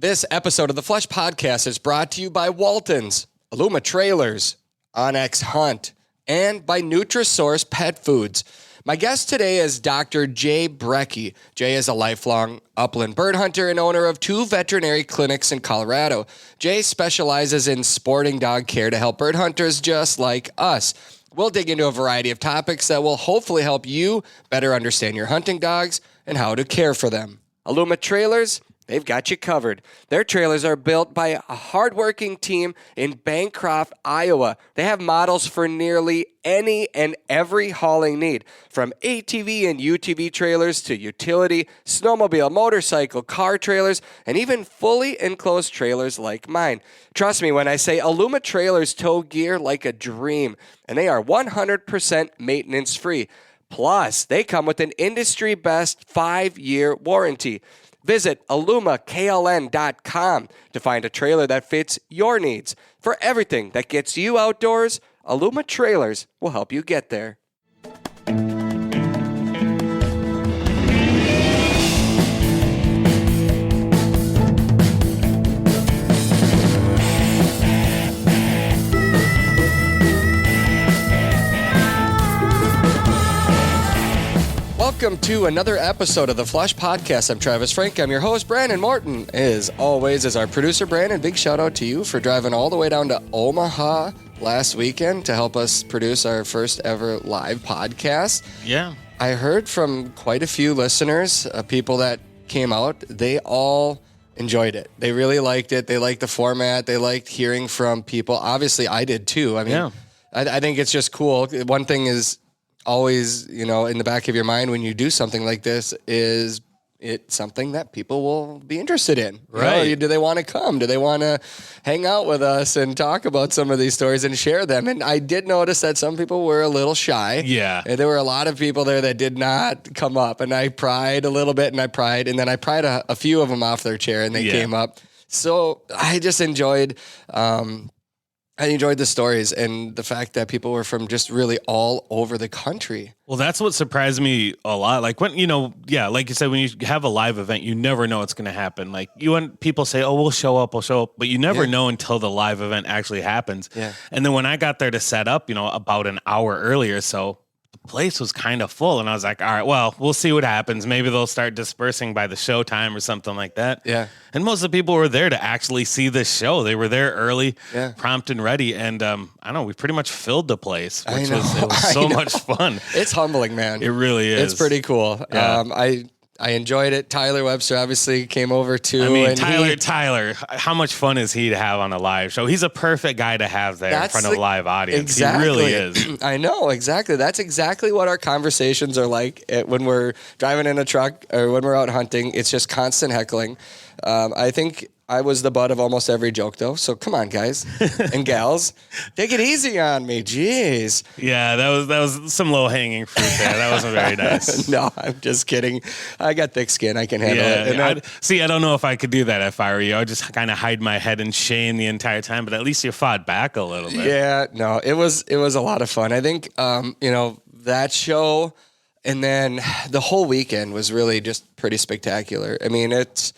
This episode of the Flesh Podcast is brought to you by Walton's, Illuma Trailers, Onyx Hunt, and by Nutrisource Pet Foods. My guest today is Dr. Jay Brekke. Jay is a lifelong upland bird hunter and owner of 2 veterinary clinics in Colorado. Jay specializes in sporting dog care to help bird hunters just like us. We'll dig into a variety of topics that will hopefully help you better understand your hunting dogs and how to care for them. Illuma Trailers, they've got you covered. Their trailers are built by a hardworking team in Bancroft, Iowa. They have models for nearly any and every hauling need, from ATV and UTV trailers to utility, snowmobile, motorcycle, car trailers, and even fully enclosed trailers like mine. Trust me when I say Illuma Trailers tow gear like a dream, and they are 100% maintenance free. Plus, they come with an industry best 5-year warranty. Visit IllumaKLN.com to find a trailer that fits your needs. For everything that gets you outdoors, Illuma Trailers will help you get there. Welcome to another episode of the Flesh Podcast. I'm Travis Frank. I'm your host, Brandon Morton. As always, is our producer, Brandon. Big shout out to you for driving all the way down to Omaha last weekend to help us produce our first ever live podcast. Yeah. I heard from quite a few listeners, people that came out. They all enjoyed it. They really liked it. They liked the format. They liked hearing from people. Obviously, I did too. I mean, yeah. I think it's just cool. One thing is always, in the back of your mind when you do something like this, is it something that people will be interested in? Right. Do they want to come? Do they want to hang out with us and talk about some of these stories and share them? And I did notice that some people were a little shy. Yeah. And there were a lot of people there that did not come up. And I pried a little bit, and then I pried a few of them off their chair, and they came up. So I just enjoyed the stories and the fact that people were from just really all over the country. Well, that's what surprised me a lot. Like when, like you said, when you have a live event, you never know what's going to happen. Like when people say, oh, we'll show up, but you never know until the live event actually happens. Yeah. And then when I got there to set up, about an hour earlier, so the place was kind of full, and I was like, all right, well, we'll see what happens. Maybe they'll start dispersing by the show time or something like that. Yeah. And most of the people were there to actually see this show. They were there early, prompt and ready. And I don't know, we pretty much filled the place, which was so much fun. It's humbling, man. It really is. It's pretty cool. Yeah. I enjoyed it. Tyler Webster obviously came over too. I mean, Tyler, how much fun is he to have on a live show? He's a perfect guy to have there in front of a live audience. Exactly. He really is. I know, exactly. That's exactly what our conversations are like when we're driving in a truck or when we're out hunting. It's just constant heckling. I think I was the butt of almost every joke, though. So come on, guys and gals, take it easy on me. Jeez. Yeah, that was some low hanging fruit there. That wasn't very nice. No, I'm just kidding. I got thick skin. I can handle it. And I don't know if I could do that if I were you. I would just kind of hide my head in shame the entire time. But at least you fought back a little bit. Yeah, no, it was a lot of fun. I think that show, and then the whole weekend was really just pretty spectacular. I mean, it's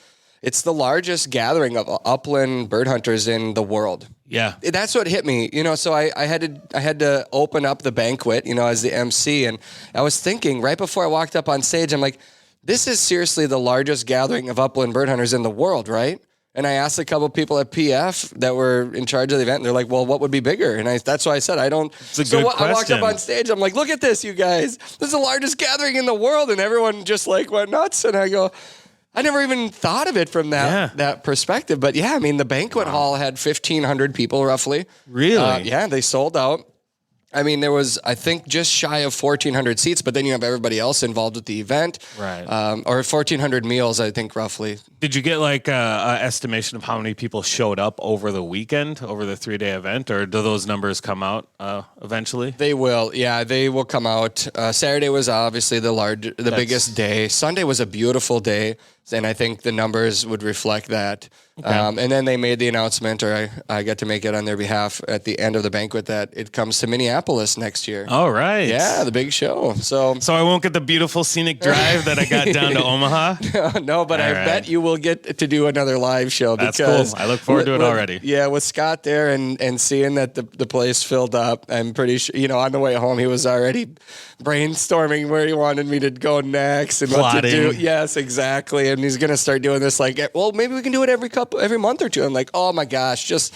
the largest gathering of upland bird hunters in the world. Yeah. That's what hit me, so I had to open up the banquet, as the MC. And I was thinking right before I walked up on stage, I'm like, this is seriously the largest gathering of upland bird hunters in the world, right? And I asked a couple of people at PF that were in charge of the event, and they're like, well, what would be bigger? And that's why I said, I don't. It's a good question. I walked up on stage. I'm like, look at this, you guys. This is the largest gathering in the world. And everyone just went nuts. And I go, I never even thought of it from that perspective. But yeah, I mean, the banquet hall had 1,500 people roughly. Really? Yeah, they sold out. I mean, there was, I think, just shy of 1,400 seats, but then you have everybody else involved with the event. Right. Or 1,400 meals, I think, roughly. Did you get an estimation of how many people showed up over the weekend, over the 3-day event, or do those numbers come out eventually? They will. Yeah, they will come out. Saturday was obviously the biggest day. Sunday was a beautiful day. And I think the numbers would reflect that. Okay. And then they made the announcement, or I got to make it on their behalf at the end of the banquet, that it comes to Minneapolis next year. All right. Yeah, the big show. So I won't get the beautiful scenic drive that I got down to Omaha. no, but I bet you will get to do another live show. That's because cool. I look forward to it already. Yeah, with Scott there and seeing that the place filled up, I'm pretty sure, on the way home, he was already brainstorming where he wanted me to go next and Plotting. what to do. Yes, exactly. And he's going to start doing this like, well, maybe we can do it every month or two. I'm like, oh my gosh, just,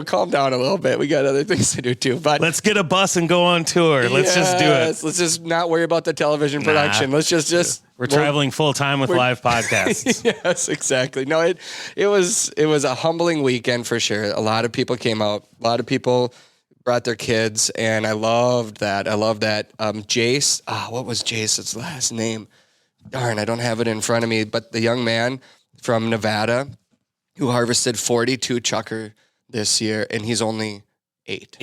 calm down a little bit. We got other things to do too. But let's get a bus and go on tour. Let's just do it. Let's just not worry about the television production. Let's just we're traveling full time with live podcasts. Yes, exactly. No, it was a humbling weekend for sure. A lot of people came out. A lot of people brought their kids, and I loved that. Jace, what was Jace's last name? Darn, I don't have it in front of me. But the young man from Nevada who harvested 42 chucker this year, and he's only 8.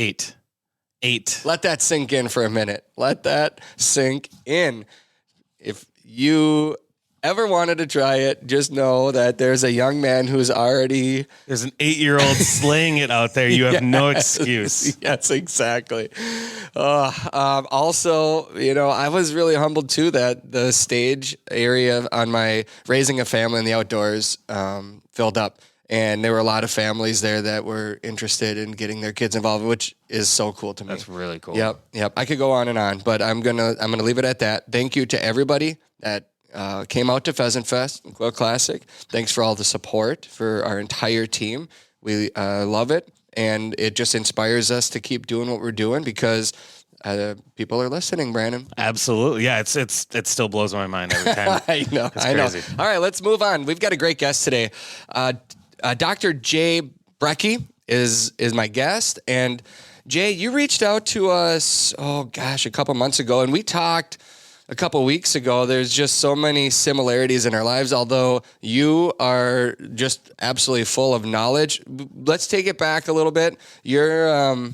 8. Let that sink in for a minute. Let that sink in. If you ever wanted to try it, just know that there's a young man who's already... There's an 8-year-old slaying it out there. You have no excuse. Yes, exactly. Also, I was really humbled too that the stage area on my Raising a Family in the Outdoors filled up. And there were a lot of families there that were interested in getting their kids involved, which is so cool to me. That's really cool. Yep. I could go on and on, but I'm gonna leave it at that. Thank you to everybody that came out to Pheasant Fest and Quail Classic. Thanks for all the support for our entire team. We love it, and it just inspires us to keep doing what we're doing because people are listening, Brandon. Absolutely. Yeah, it still blows my mind every time. I know. All right, let's move on. We've got a great guest today. Dr. Jay Brekke is my guest. And Jay, you reached out to us, a couple months ago, and we talked a couple weeks ago. There's just so many similarities in our lives, although you are just absolutely full of knowledge. Let's take it back a little bit. You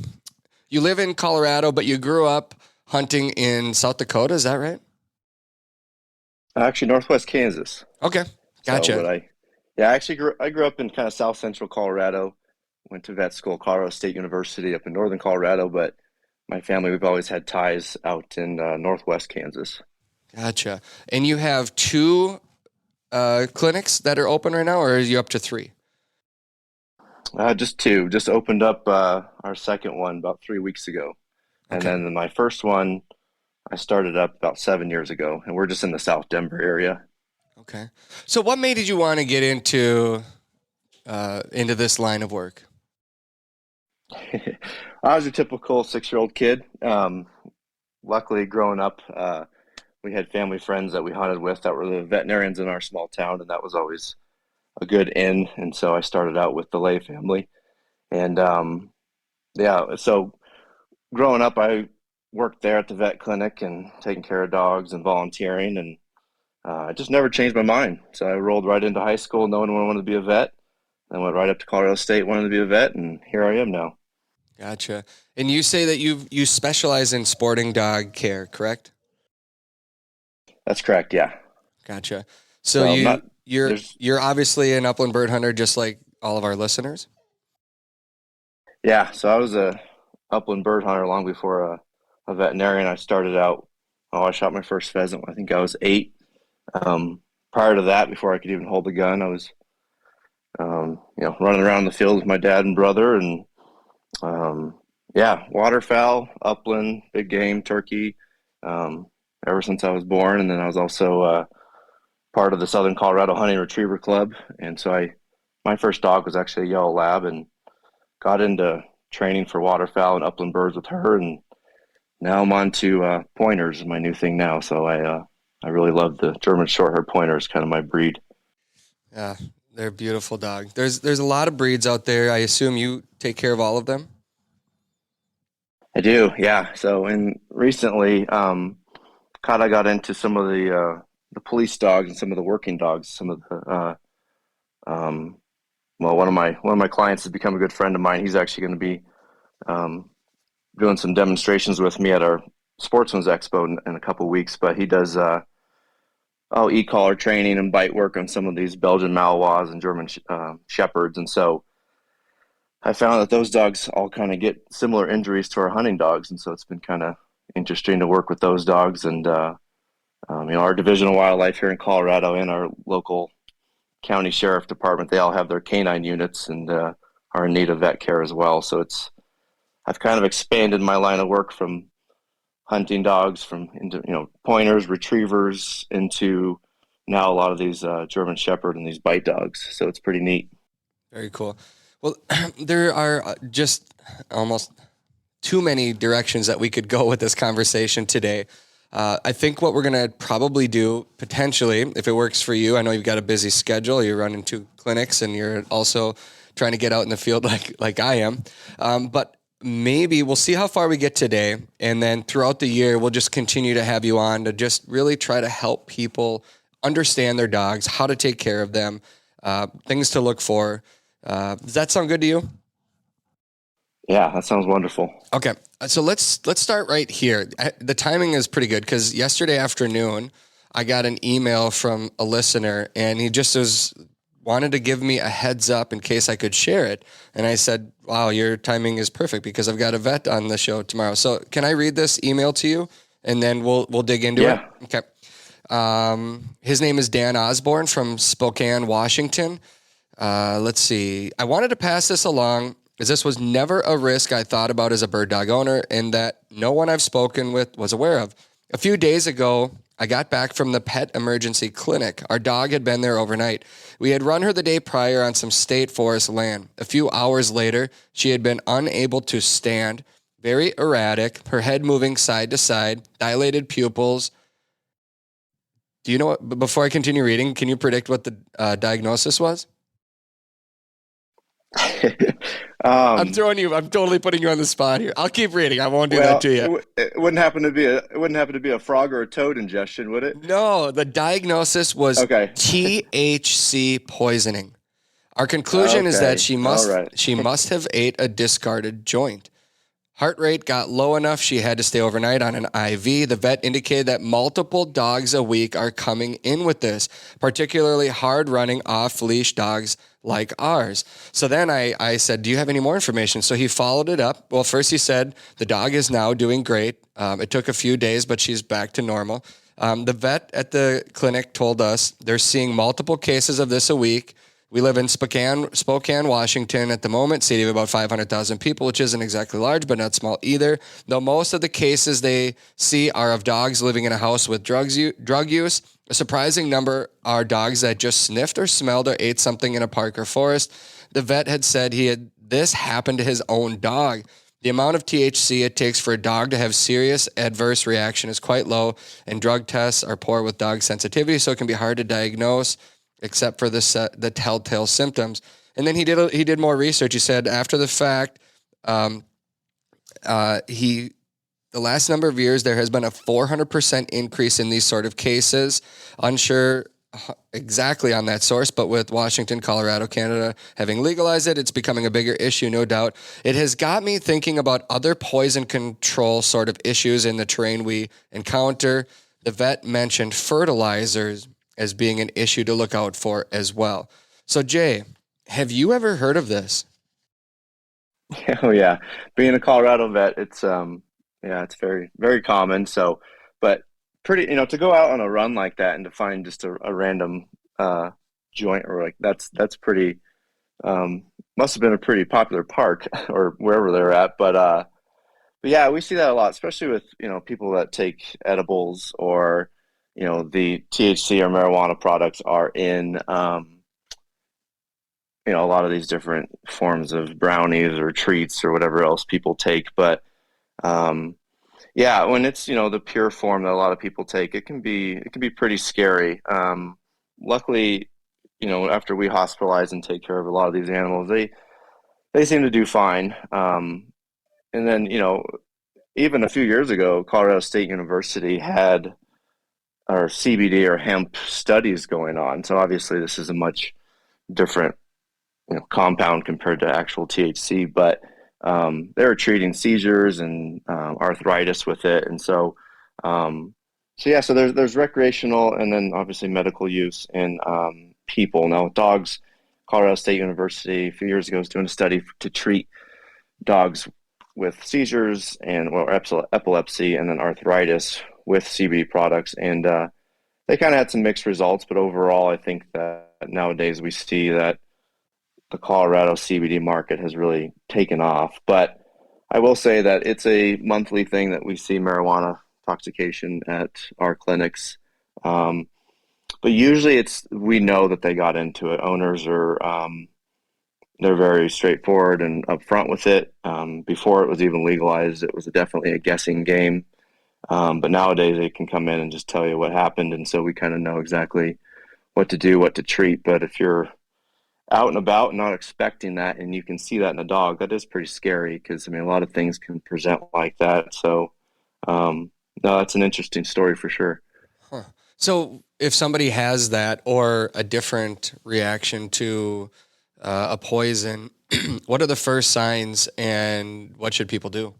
live in Colorado, but you grew up hunting in South Dakota. Is that right? Actually, Northwest Kansas. Okay. Gotcha. So, I grew up in kind of South Central Colorado. Went to vet school, Colorado State University up in Northern Colorado, but my family, we've always had ties out in Northwest Kansas. Gotcha. And you have 2 clinics that are open right now, or are you up to 3? Just 2. Just opened up our second one about 3 weeks ago. And then my first one, I started up about 7 years ago, and we're just in the South Denver area. Okay. So what made you want to get into this line of work? I was a typical 6-year-old kid. Luckily, growing up, we had family friends that we hunted with that were the veterinarians in our small town, and that was always a good in. And so I started out with the Lay family. And so growing up, I worked there at the vet clinic and taking care of dogs and volunteering, and I just never changed my mind. So I rolled right into high school knowing I wanted to be a vet. Then went right up to Colorado State, wanted to be a vet, and here I am now. Gotcha. And you say that you specialize in sporting dog care, correct? That's correct, yeah. Gotcha. So you're obviously an upland bird hunter just like all of our listeners? Yeah, so I was a upland bird hunter long before a veterinarian. I started out, I shot my first pheasant when I think I was 8. Prior to that, before I could even hold a gun, I was running around the field with my dad and brother, and waterfowl, upland, big game, turkey, ever since I was born. And then I was also part of the Southern Colorado Hunting Retriever Club, and so my first dog was actually a yellow lab, and got into training for waterfowl and upland birds with her, and now I'm on to pointers, my new thing now. So I really love the German short-haired pointer. It's kind of my breed. Yeah, they're a beautiful dog. There's a lot of breeds out there. I assume you take care of all of them? I do, yeah. So recently, I got into some of the police dogs and some of the working dogs. Some of the one of my clients has become a good friend of mine. He's actually going to be doing some demonstrations with me at our Sportsman's Expo in a couple of weeks. But he does e-collar training and bite work on some of these Belgian Malinois and German Shepherds. And so I found that those dogs all kind of get similar injuries to our hunting dogs. And so it's been kind of interesting to work with those dogs. And, our Division of Wildlife here in Colorado and our local county sheriff department, they all have their canine units and are in need of vet care as well. So I've kind of expanded my line of work from hunting dogs into pointers, retrievers, into now a lot of these German Shepherd and these bite dogs. So it's pretty neat. Very cool. Well, there are just almost too many directions that we could go with this conversation today. I think what we're going to probably do potentially, if it works for you, I know you've got a busy schedule. You're running 2 clinics and you're also trying to get out in the field like I am. But maybe we'll see how far we get today. And then throughout the year, we'll just continue to have you on to just really try to help people understand their dogs, how to take care of them, things to look for. Does that sound good to you? Yeah, that sounds wonderful. Okay. So let's start right here. The timing is pretty good because yesterday afternoon, I got an email from a listener and he just wanted to give me a heads up in case I could share it. And I said, wow, your timing is perfect because I've got a vet on the show tomorrow. So can I read this email to you and then we'll dig into it? Okay. His name is Dan Osborne from Spokane, Washington. Let's see. I wanted to pass this along as this was never a risk I thought about as a bird dog owner and that no one I've spoken with was aware of. A few days ago, I got back from the pet emergency clinic. Our dog had been there overnight. We had run her the day prior on some state forest land. A few hours later, she had been unable to stand, very erratic, her head moving side to side, dilated pupils. Do you know what, before I continue reading, can you predict what the diagnosis was? I'm totally putting you on the spot here. I'll keep reading. I won't do that to you. It wouldn't happen to be a frog or a toad ingestion, would it? No, the diagnosis was THC poisoning. Our conclusion is that she must have ate a discarded joint. Heart rate got low enough she had to stay overnight on an IV. The vet indicated that multiple dogs a week are coming in with this, particularly hard-running off-leash dogs like ours. So then I said, do you have any more information? So he followed it up. Well, first he said, the dog is now doing great. It took a few days, but she's back to normal. The vet at the clinic told us they're seeing multiple cases of this a week. We live in Spokane, Washington at the moment, city of about 500,000 people, which isn't exactly large, but not small either. Though most of the cases they see are of dogs living in a house with drug use, a surprising number are dogs that just sniffed or smelled or ate something in a park or forest. The vet had said this happened to his own dog. The amount of THC it takes for a dog to have serious adverse reaction is quite low, and drug tests are poor with dog sensitivity, so it can be hard to diagnose, except for the telltale symptoms. And then he did more research. He said after the fact, the last number of years, there has been a 400% increase in these sort of cases. Unsure exactly on that source, but with Washington, Colorado, Canada having legalized it, it's becoming a bigger issue, no doubt. It has got me thinking about other poison control sort of issues in the terrain we encounter. The vet mentioned fertilizers as being an issue to look out for as well. So Jay, have you ever heard of this? Oh yeah. Being a Colorado vet, it's very, very common. So, but pretty, to go out on a run like that and to find just a random joint or that's pretty, must have been a pretty popular park or wherever they're at. But yeah, we see that a lot, especially with, people that take edibles or, the THC or marijuana products are in, a lot of these different forms of brownies or treats or whatever else people take. But, yeah, when it's, the pure form that a lot of people take, it can be pretty scary. Luckily, after we hospitalize and take care of a lot of these animals, they seem to do fine. And then, even a few years ago, Colorado State University had our CBD or hemp studies going on. So obviously this is a much different, compound compared to actual THC, but they were treating seizures and arthritis with it. And so So there's recreational and then obviously medical use in people. Now, dogs, Colorado State University a few years ago was doing a study to treat dogs with seizures and epilepsy and then arthritis with CBD products, and they kind of had some mixed results. But overall, I think that nowadays we see that the Colorado CBD market has really taken off. But I will say that it's a monthly thing that we see marijuana intoxication at our clinics. Um, but usually we know that they got into it. Owners are they're very straightforward and upfront with it. Before it was even legalized, it was definitely a guessing game. But nowadays they can come in and just tell you what happened, and so we kind of know exactly what to do, what to treat. But if you're out and about, not expecting that, and you can see that in a dog, that is pretty scary because I mean a lot of things can present like that. So no, that's an interesting story for sure. Huh. So if somebody has that or a different reaction to a poison, what are the first signs and what should people do?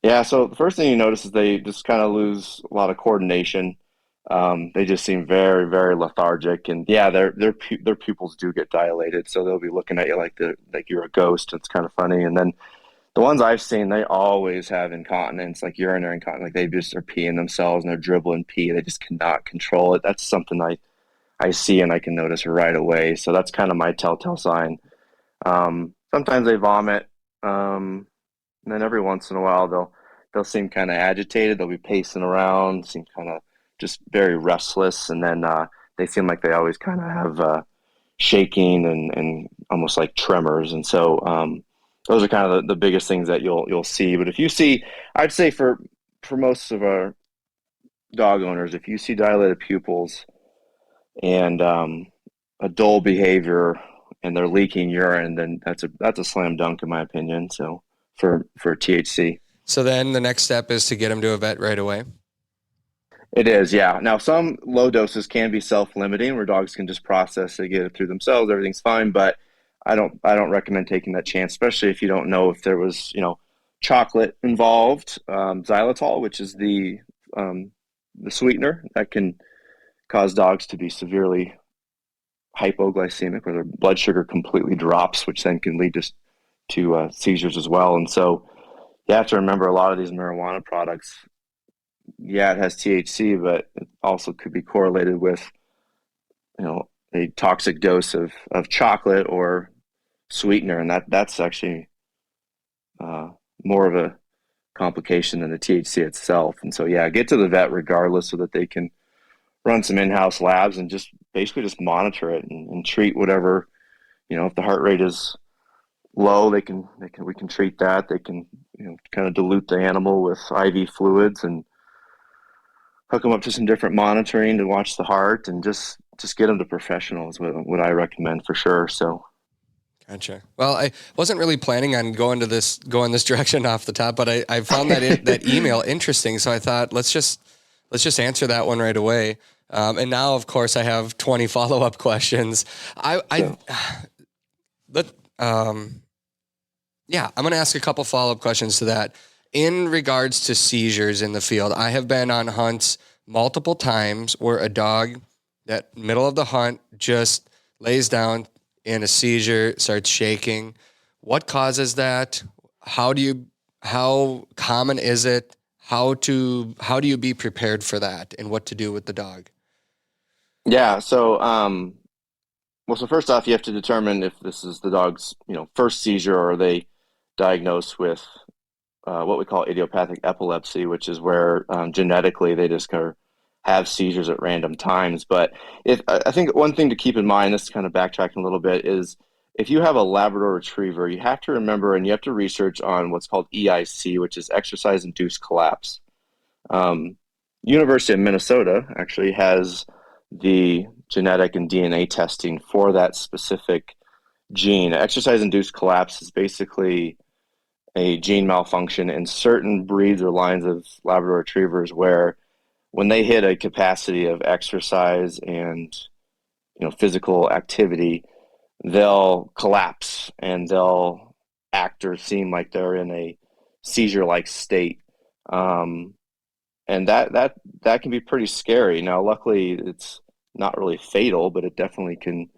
Yeah, so the first thing you notice is they just kind of lose a lot of coordination. They just seem very, very lethargic, and yeah, their pupils do get dilated, so they'll be looking at you like you're a ghost. It's kind of funny. And then the ones I've seen, they always have incontinence, like urinary incontinence, like they just are peeing themselves and they're dribbling pee. They just cannot control it. That's something I see and I can notice right away. So that's kind of my telltale sign. Sometimes they vomit, and then every once in a while they'll seem kind of agitated. They'll be pacing around, seem kind of just very restless, and then they seem like they always kind of have shaking and almost like tremors. And so those are kind of the biggest things that you'll see. But if you see, I'd say for most of our dog owners, if you see dilated pupils and a dull behavior and they're leaking urine, then that's a slam dunk in my opinion. So for THC. So then the next step is to get them to a vet right away. It is, yeah. Now some low doses can be self-limiting where dogs can just process it, get it through themselves, everything's fine, but I don't recommend taking that chance, especially if you don't know if there was, chocolate involved, xylitol, which is the sweetener that can cause dogs to be severely hypoglycemic, where their blood sugar completely drops, which then can lead to seizures as well. And so you have to remember a lot of these marijuana products, yeah, it has THC, but it also could be correlated with, a toxic dose of chocolate or sweetener, and that's actually more of a complication than the THC itself. And so, yeah, get to the vet regardless so that they can run some in-house labs and just basically just monitor it and treat whatever, if the heart rate is low, we can treat that. They can, kind of dilute the animal with IV fluids and hook them up to some different monitoring to watch the heart, and just get them to professionals. What I recommend for sure. So. Gotcha. Well, I wasn't really planning on going this direction off the top, but I found that email interesting. So I thought, let's just answer that one right away. And now, of course, I have 20 follow-up questions. I'm going to ask a couple follow-up questions to that. In regards to seizures in the field, I have been on hunts multiple times where a dog, that middle of the hunt, just lays down in a seizure, starts shaking. What causes that? How common is it? How do you be prepared for that, and what to do with the dog? Yeah. So first off, you have to determine if this is the dog's, first seizure, or are they diagnosed with what we call idiopathic epilepsy, which is where genetically they just kind of have seizures at random times. But I think one thing to keep in mind, this is kind of backtracking a little bit, is if you have a Labrador Retriever, you have to remember and you have to research on what's called EIC, which is exercise-induced collapse. University of Minnesota actually has the genetic and DNA testing for that specific gene. Exercise-induced collapse is basically a gene malfunction in certain breeds or lines of Labrador Retrievers where when they hit a capacity of exercise and physical activity, they'll collapse and they'll act or seem like they're in a seizure-like state. and that can be pretty scary. Now, luckily, it's not really fatal, but it definitely can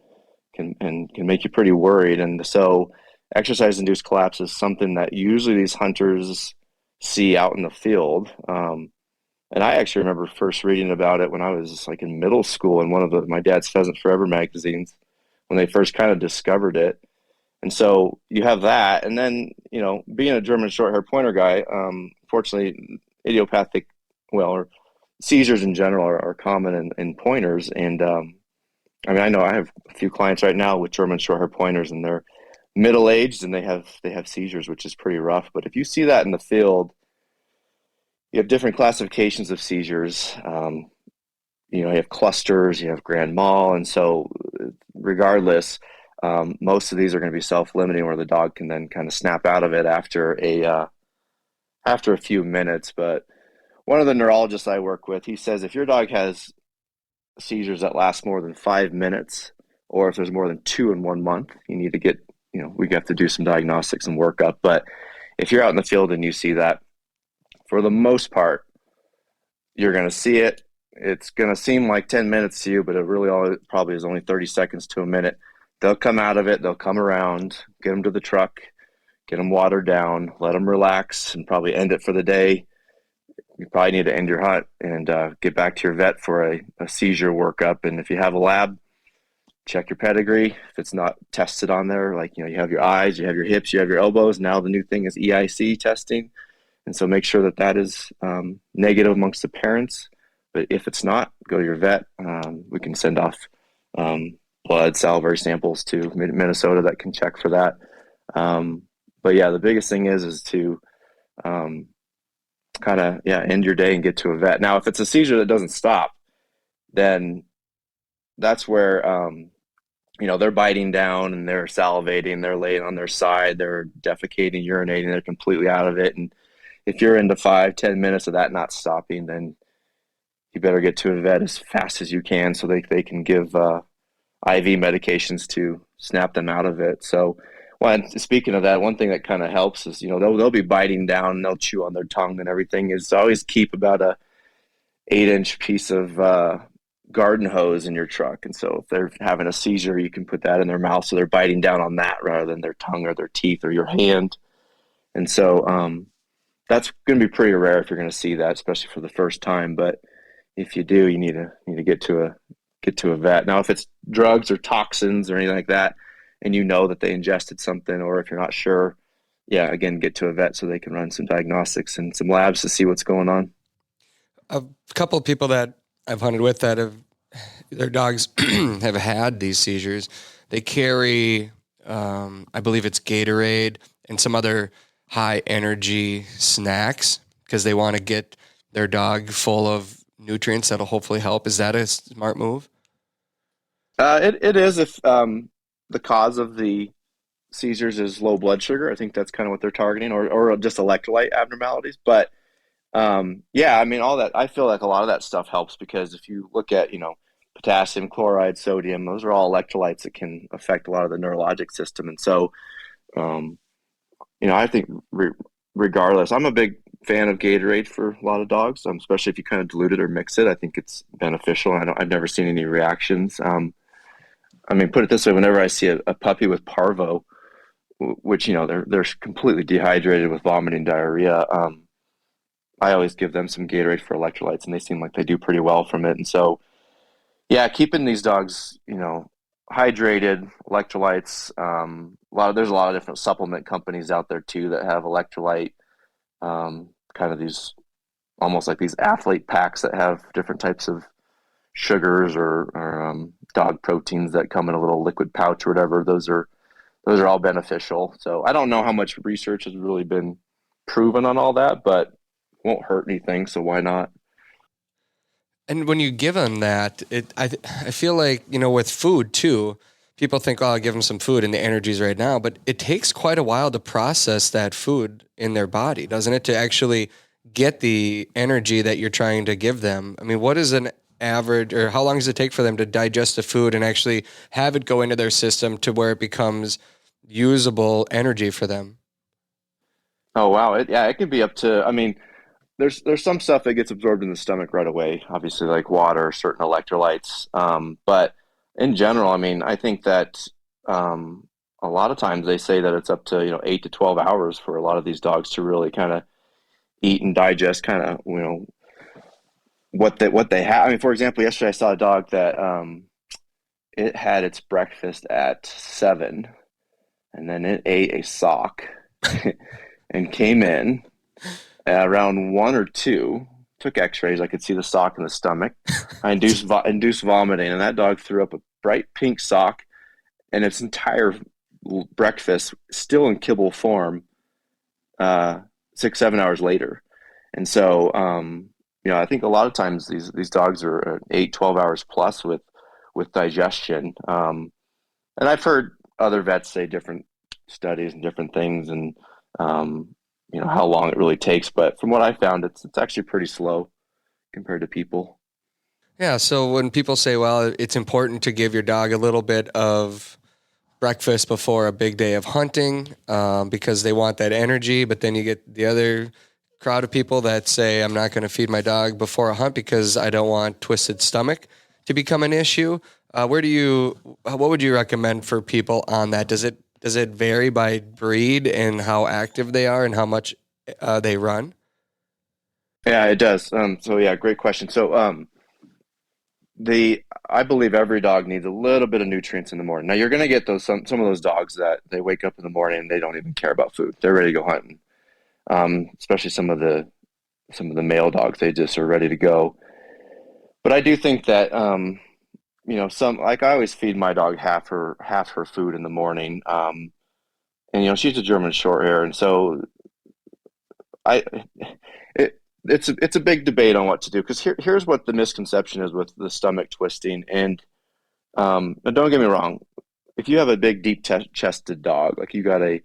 make you pretty worried. And so, exercise-induced collapse is something that usually these hunters see out in the field. And I actually remember first reading about it when I was like in middle school in one of my dad's Pheasant Forever magazines when they first kind of discovered it. And so you have that, and then being a German Shorthair Pointer guy, fortunately, idiopathic, or seizures in general are common in pointers. And I mean, I know I have a few clients right now with German Shorthair Pointers, and they're middle aged and they have seizures, which is pretty rough. But if you see that in the field, you have different classifications of seizures. You have clusters, you have grand mal, and so regardless, most of these are going to be self-limiting, where the dog can then kind of snap out of it after a few minutes. But one of the neurologists I work with, he says if your dog has seizures that last more than 5 minutes, or if there's more than 2 in 1 month, you need to get, we have to do some diagnostics and workup. But if you're out in the field and you see that, for the most part, you're going to see it. It's going to seem like 10 minutes to you, but it really probably is only 30 seconds to a minute. They'll come out of it. They'll come around, get them to the truck, get them watered down, let them relax, and probably end it for the day. You probably need to end your hunt and get back to your vet for a seizure workup. And if you have a lab, check your pedigree. If it's not tested on there, like, you have your eyes, you have your hips, you have your elbows. Now the new thing is EIC testing. And so make sure that is negative amongst the parents. But if it's not, go to your vet. We can send off blood, salivary samples to Minnesota that can check for that. But yeah, the biggest thing is to kind of end your day and get to a vet. Now, if it's a seizure that doesn't stop, then that's where they're biting down and they're salivating, they're laying on their side, they're defecating, urinating, they're completely out of it. And if you're into 5-10 minutes of that not stopping, then you better get to a vet as fast as you can so they can give IV medications to snap them out of it. So, speaking of that, one thing that kind of helps is, they'll be biting down and they'll chew on their tongue and everything, is always keep about a 8-inch piece of garden hose in your truck. And so if they're having a seizure, you can put that in their mouth so they're biting down on that rather than their tongue or their teeth or your hand. And so that's going to be pretty rare if you're going to see that, especially for the first time. But if you do, you need to get to a vet. Now, if it's drugs or toxins or anything like that, and that they ingested something, or if you're not sure, again, get to a vet so they can run some diagnostics and some labs to see what's going on. A couple of people that I've hunted with that their dogs have had these seizures, they carry, I believe it's Gatorade and some other high energy snacks because they want to get their dog full of nutrients that'll hopefully help. Is that a smart move? It is if the cause of the seizures is low blood sugar. I think that's kind of what they're targeting, or just electrolyte abnormalities. But I mean, all that, I feel like a lot of that stuff helps, because if you look at, potassium, chloride, sodium, those are all electrolytes that can affect a lot of the neurologic system. And so, I think regardless, I'm a big fan of Gatorade for a lot of dogs, especially if you kind of dilute it or mix it. I think it's beneficial. I've never seen any reactions. I mean, put it this way: whenever I see a puppy with parvo, which they're completely dehydrated with vomiting, diarrhea, I always give them some Gatorade for electrolytes, and they seem like they do pretty well from it. And so, keeping these dogs, hydrated, electrolytes. There's a lot of different supplement companies out there too that have electrolyte, kind of these, almost like these athlete packs that have different types of sugars or dog proteins that come in a little liquid pouch or whatever. Those are all beneficial. So I don't know how much research has really been proven on all that, but it won't hurt anything. So why not? And when you give them that, I feel like, with food too, people think, I'll give them some food and the energy's right now, but it takes quite a while to process that food in their body, doesn't it? To actually get the energy that you're trying to give them. I mean, what is an average, or how long does it take for them to digest the food and actually have it go into their system to where it becomes usable energy for them? Oh, wow. It can be up to, I mean, there's some stuff that gets absorbed in the stomach right away, obviously like water, certain electrolytes. But in general, I mean, I think that a lot of times they say that it's up to 8 to 12 hours for a lot of these dogs to really kind of eat and digest kind of what they have. I mean, for example, yesterday I saw a dog that it had its breakfast at 7, and then it ate a sock and came in at around 1 or 2. Took X-rays. I could see the sock in the stomach. I induced vomiting, and that dog threw up a bright pink sock, and its entire breakfast still in kibble form 6, 7 hours later. And so I think a lot of times these dogs are 8, 12 hours plus with digestion. And I've heard other vets say different studies and different things, and how long it really takes. But from what I found, it's actually pretty slow compared to people. Yeah. So when people say, well, it's important to give your dog a little bit of breakfast before a big day of hunting because they want that energy, but then you get the other crowd of people that say, I'm not going to feed my dog before a hunt because I don't want twisted stomach to become an issue. What would you recommend for people on that? Does it vary by breed and how active they are and how much they run? Yeah, it does. So yeah, great question. So I believe every dog needs a little bit of nutrients in the morning. Now you're going to get some of those dogs that they wake up in the morning and they don't even care about food. They're ready to go hunting. Especially some of the male dogs, they just are ready to go. But I do think that some, like, I always feed my dog half her food in the morning. And she's a German short hair, and so I it's a big debate on what to do, because here's what the misconception is with the stomach twisting. And now don't get me wrong, if you have a big deep chested dog, like you got a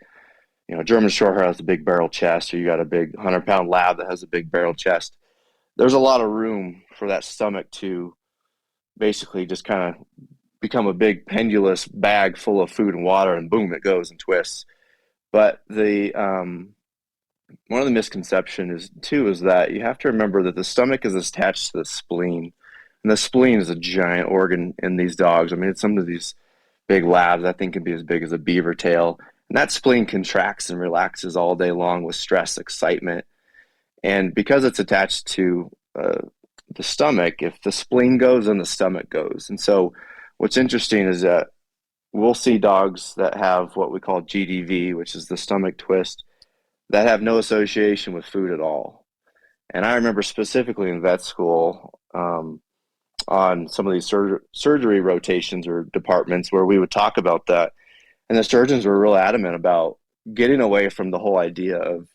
German short hair has a big barrel chest, or you got a big 100-pound lab that has a big barrel chest, there's a lot of room for that stomach to basically just kind of become a big pendulous bag full of food and water, and boom, it goes and twists. But the one of the misconceptions is that you have to remember that the stomach is attached to the spleen, and the spleen is a giant organ in these dogs. I mean, it's some of these big labs I think can be as big as a beaver tail, and that spleen contracts and relaxes all day long with stress, excitement, and because it's attached to the stomach, if the spleen goes, then the stomach goes. And so, what's interesting is that we'll see dogs that have what we call GDV, which is the stomach twist, that have no association with food at all. And I remember specifically in vet school on some of these surgery rotations or departments where we would talk about that. And the surgeons were real adamant about getting away from the whole idea of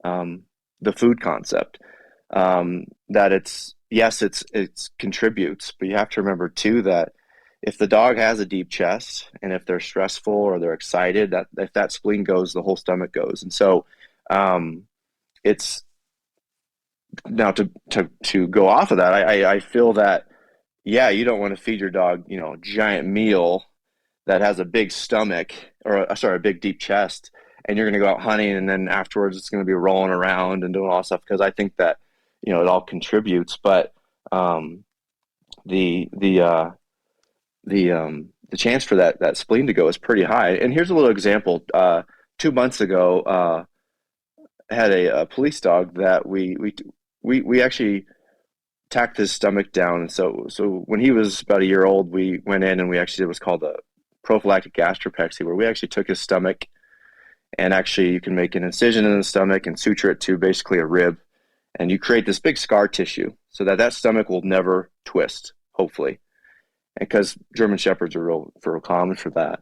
the food concept. That it's contributes, but you have to remember too that if the dog has a deep chest and if they're stressful or they're excited, that if that spleen goes, the whole stomach goes. And so it's now to go off of that, I feel that, yeah, you don't want to feed your dog, a giant meal that has a big stomach, or a big deep chest, and you're going to go out hunting, and then afterwards it's going to be rolling around and doing all stuff, because I think that, it all contributes. But the chance for that spleen to go is pretty high. And here's a little example. 2 months ago, I had a police dog that we actually tacked his stomach down. And so when he was about a year old, we went in and we actually did what's called a prophylactic gastropexy, where we actually took his stomach, and actually you can make an incision in the stomach and suture it to basically a rib, and you create this big scar tissue so that stomach will never twist, hopefully. Because German Shepherds are real common for that.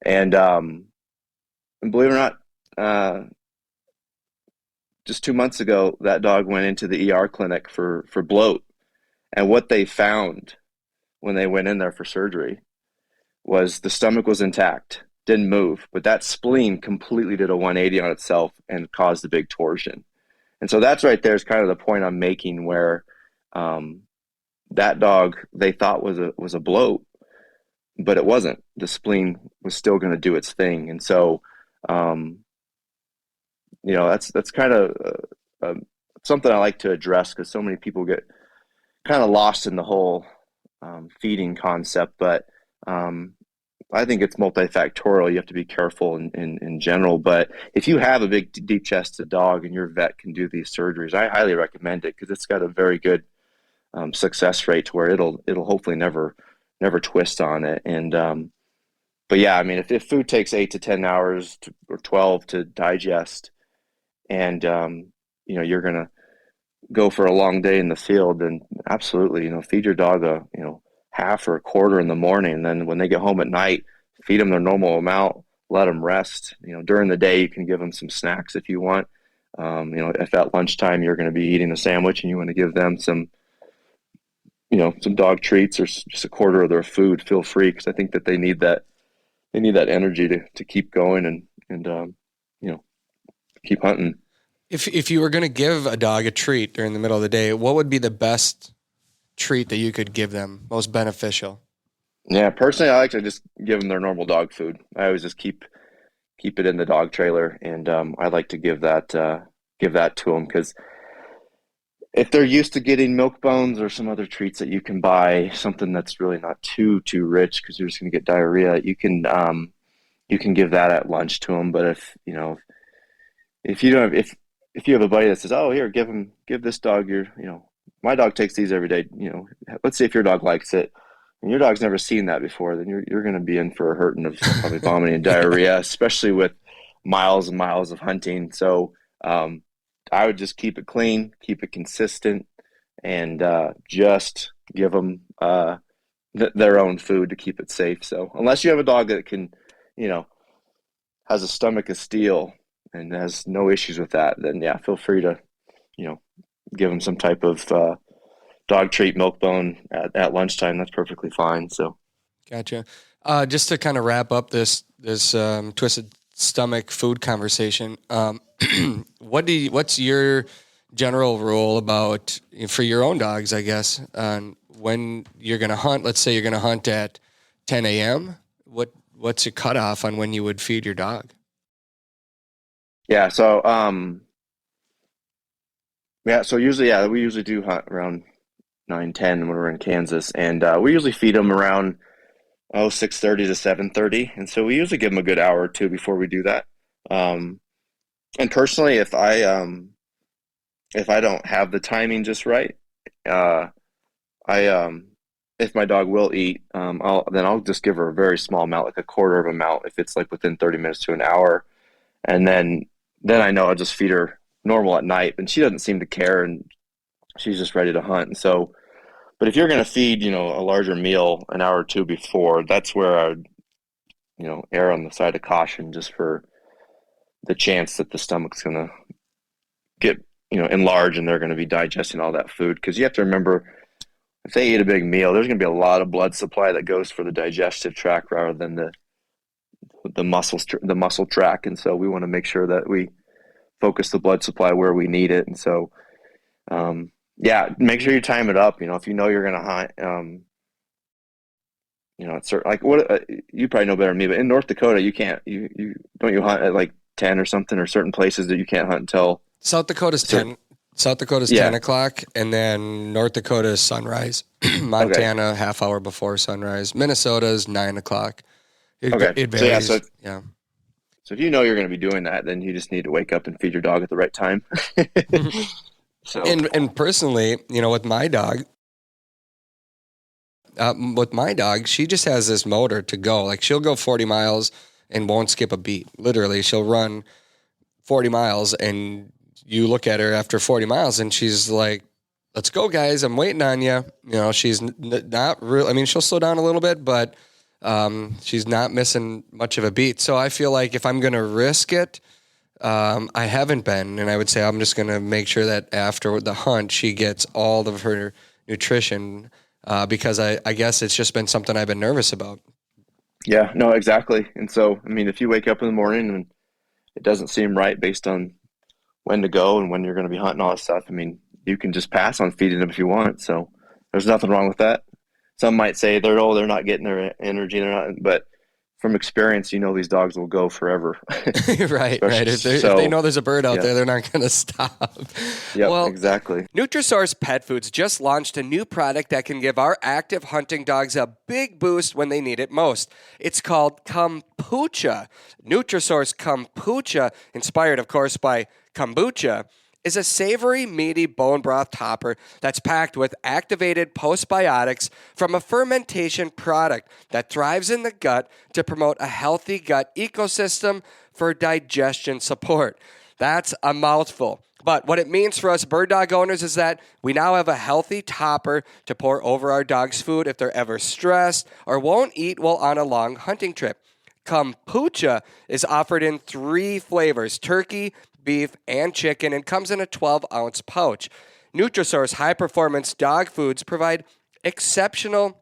And believe it or not, just 2 months ago, that dog went into the ER clinic for bloat. And what they found when they went in there for surgery was the stomach was intact, didn't move, but that spleen completely did a 180 on itself and caused a big torsion. And so that's right there is kind of the point I'm making, where that dog they thought was a bloat, but it wasn't. The spleen was still going to do its thing. And so that's kind of something I like to address because so many people get kind of lost in the whole feeding concept. But I think it's multifactorial. You have to be careful in general. But if you have a big, deep chested dog and your vet can do these surgeries, I highly recommend it because it's got a very good success rate to where it'll hopefully never twist on it. And but yeah, I mean, if food takes 8 to 10 hours or 12 to digest, and you're gonna go for a long day in the field, then absolutely, feed your dog a half or a quarter in the morning, and then when they get home at night, feed them their normal amount, let them rest. During the day, you can give them some snacks if you want. If at lunchtime you're going to be eating a sandwich and you want to give them some some dog treats or just a quarter of their food, feel free, because I think that they need that energy to keep going and keep hunting. If you were going to give a dog a treat during the middle of the day, what would be the best treat that you could give them, most beneficial? Yeah, personally, I like to just give them their normal dog food. I always just keep it in the dog trailer, and I like to give that to them because if they're used to getting milk bones or some other treats that you can buy, something that's really not too rich because you're just going to get diarrhea, you can give that at lunch to them. But if you don't if you have a buddy that says, "Oh, here, give this dog my dog takes these every day," let's say if your dog likes it and your dog's never seen that before, then you're going to be in for a hurting of probably vomiting and diarrhea, especially with miles and miles of hunting. So I would just keep it clean, keep it consistent, and just give them their own food to keep it safe. So unless you have a dog that can, has a stomach of steel and has no issues with that, then yeah, feel free to, give them some type of dog treat, milk bone at lunchtime. That's perfectly fine. So, Gotcha. Just to kind of wrap up this twisted stomach food conversation, what's your general rule about for your own dogs, I guess, on when you're going to hunt? Let's say you're going to hunt at 10 a.m. What's your cutoff on when you would feed your dog? Yeah. So, usually, we usually do hunt around 9:10 when we're in Kansas, and we usually feed them around 6:30 to 7:30, and so we usually give them a good hour or two before we do that. And personally, if I don't have the timing just right, if my dog will eat, I'll just give her a very small amount, like a quarter of amount, if it's like within 30 minutes to an hour, and then I know I'll just feed her normal at night, and she doesn't seem to care, and she's just ready to hunt. And so, but if you're going to feed, a larger meal an hour or two before, that's where I would, err on the side of caution, just for the chance that the stomach's going to get, enlarged and they're going to be digesting all that food. Because you have to remember, if they eat a big meal, there's going to be a lot of blood supply that goes for the digestive tract rather than the muscle tract. And so we want to make sure that we focus the blood supply where we need it. And so, make sure you time it up. If you're going to hunt, it's certain, like what you probably know better than me, but in North Dakota, you can't, you don't you hunt at like 10 or something, or certain places that you can't hunt until South Dakota's 10. South Dakota's 10 o'clock, and then North Dakota is sunrise. Montana, half hour before sunrise. Minnesota's 9 o'clock. It varies. So if you're going to be doing that, then you just need to wake up and feed your dog at the right time. So, and personally, with my dog, she just has this motor to go. Like, she'll go 40 miles and won't skip a beat. Literally, she'll run 40 miles, and you look at her after 40 miles, and she's like, "Let's go, guys! I'm waiting on you." She's not real. I mean, she'll slow down a little bit, but she's not missing much of a beat. So I feel like if I'm going to risk it, I haven't been, and I would say I'm just going to make sure that after the hunt, she gets all of her nutrition, because I guess it's just been something I've been nervous about. Yeah, no, exactly. And so, I mean, if you wake up in the morning and it doesn't seem right based on when to go and when you're going to be hunting, all that stuff, I mean, you can just pass on feeding them if you want. So there's nothing wrong with that. Some might say they're not getting their energy, but from experience, these dogs will go forever. Right. If they know there's a bird out there, they're not going to stop. Yep, well, exactly. Nutrisource Pet Foods just launched a new product that can give our active hunting dogs a big boost when they need it most. It's called Kombucha. Nutrisource Kombucha, inspired, of course, by kombucha, is a savory, meaty bone broth topper that's packed with activated postbiotics from a fermentation product that thrives in the gut to promote a healthy gut ecosystem for digestion support. That's a mouthful. But what it means for us bird dog owners is that we now have a healthy topper to pour over our dog's food if they're ever stressed or won't eat while on a long hunting trip. Kombucha is offered in 3 flavors: turkey, beef, and chicken, and comes in a 12-ounce pouch. Nutrisource high-performance dog foods provide exceptional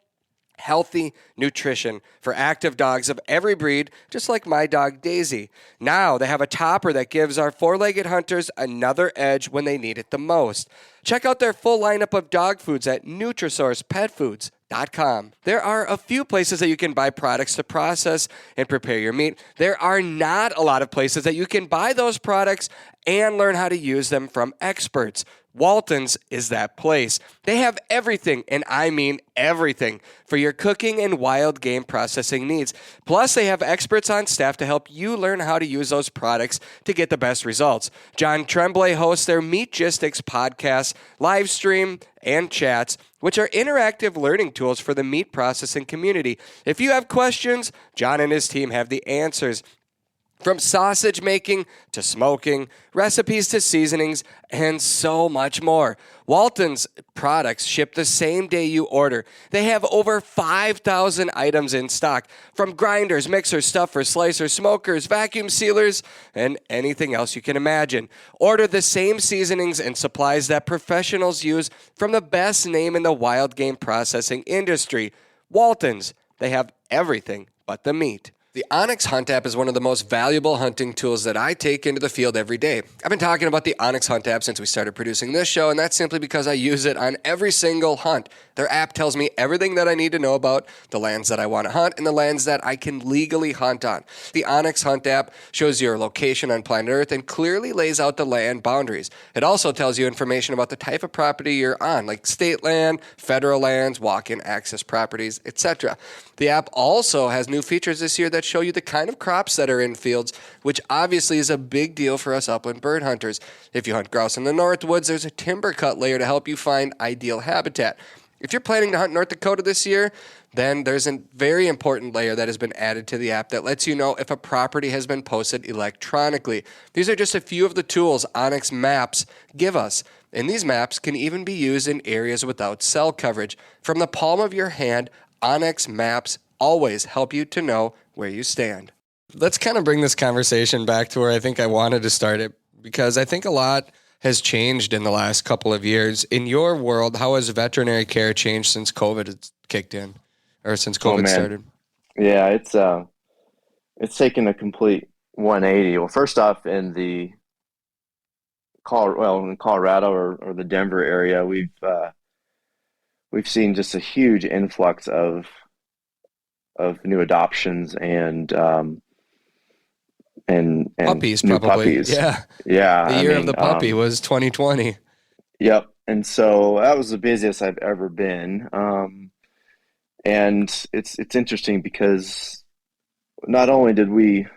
healthy nutrition for active dogs of every breed, just like my dog Daisy. Now they have a topper that gives our 4-legged hunters another edge when they need it the most. Check out their full lineup of dog foods at NutrisourcePetFoods.com. There are a few places that you can buy products to process and prepare your meat. There are not a lot of places that you can buy those products and learn how to use them from experts. Walton's is that place. They have everything, and I mean everything, for your cooking and wild game processing needs. Plus, they have experts on staff to help you learn how to use those products to get the best results. John Tremblay hosts their Meatgistics podcast, live stream, and chats, which are interactive learning tools for the meat processing community. If you have questions, John and his team have the answers. From sausage making to smoking, recipes to seasonings, and so much more. Walton's products ship the same day you order. They have over 5,000 items in stock, from grinders, mixers, stuffers, slicers, smokers, vacuum sealers, and anything else you can imagine. Order the same seasonings and supplies that professionals use from the best name in the wild game processing industry, Walton's. They have everything but the meat. The Onyx Hunt app is one of the most valuable hunting tools that I take into the field every day. I've been talking about the Onyx Hunt app since we started producing this show, and that's simply because I use it on every single hunt. Their app tells me everything that I need to know about the lands that I want to hunt and the lands that I can legally hunt on. The Onyx Hunt app shows your location on planet Earth and clearly lays out the land boundaries. It also tells you information about the type of property you're on, like state land, federal lands, walk-in access properties, etc. The app also has new features this year that show you the kind of crops that are in fields, which obviously is a big deal for us upland bird hunters. If you hunt grouse in the Northwoods, there's a timber cut layer to help you find ideal habitat. If you're planning to hunt North Dakota this year, then there's a very important layer that has been added to the app that lets you know if a property has been posted electronically. These are just a few of the tools Onyx Maps give us. And these maps can even be used in areas without cell coverage. From the palm of your hand, Onyx Maps always help you to know where you stand. Let's kind of bring this conversation back to where I think I wanted to start it, because I think a lot has changed in the last couple of years. In your world, how has veterinary care changed since COVID has kicked in, or since COVID started? Yeah, it's taken a complete 180. Well, first off, in Colorado or the Denver area, we've seen just a huge influx of new adoptions and puppies, new probably. Puppies. Yeah. The year of the puppy was 2020. Yep. And so that was the busiest I've ever been. And it's interesting because not only did we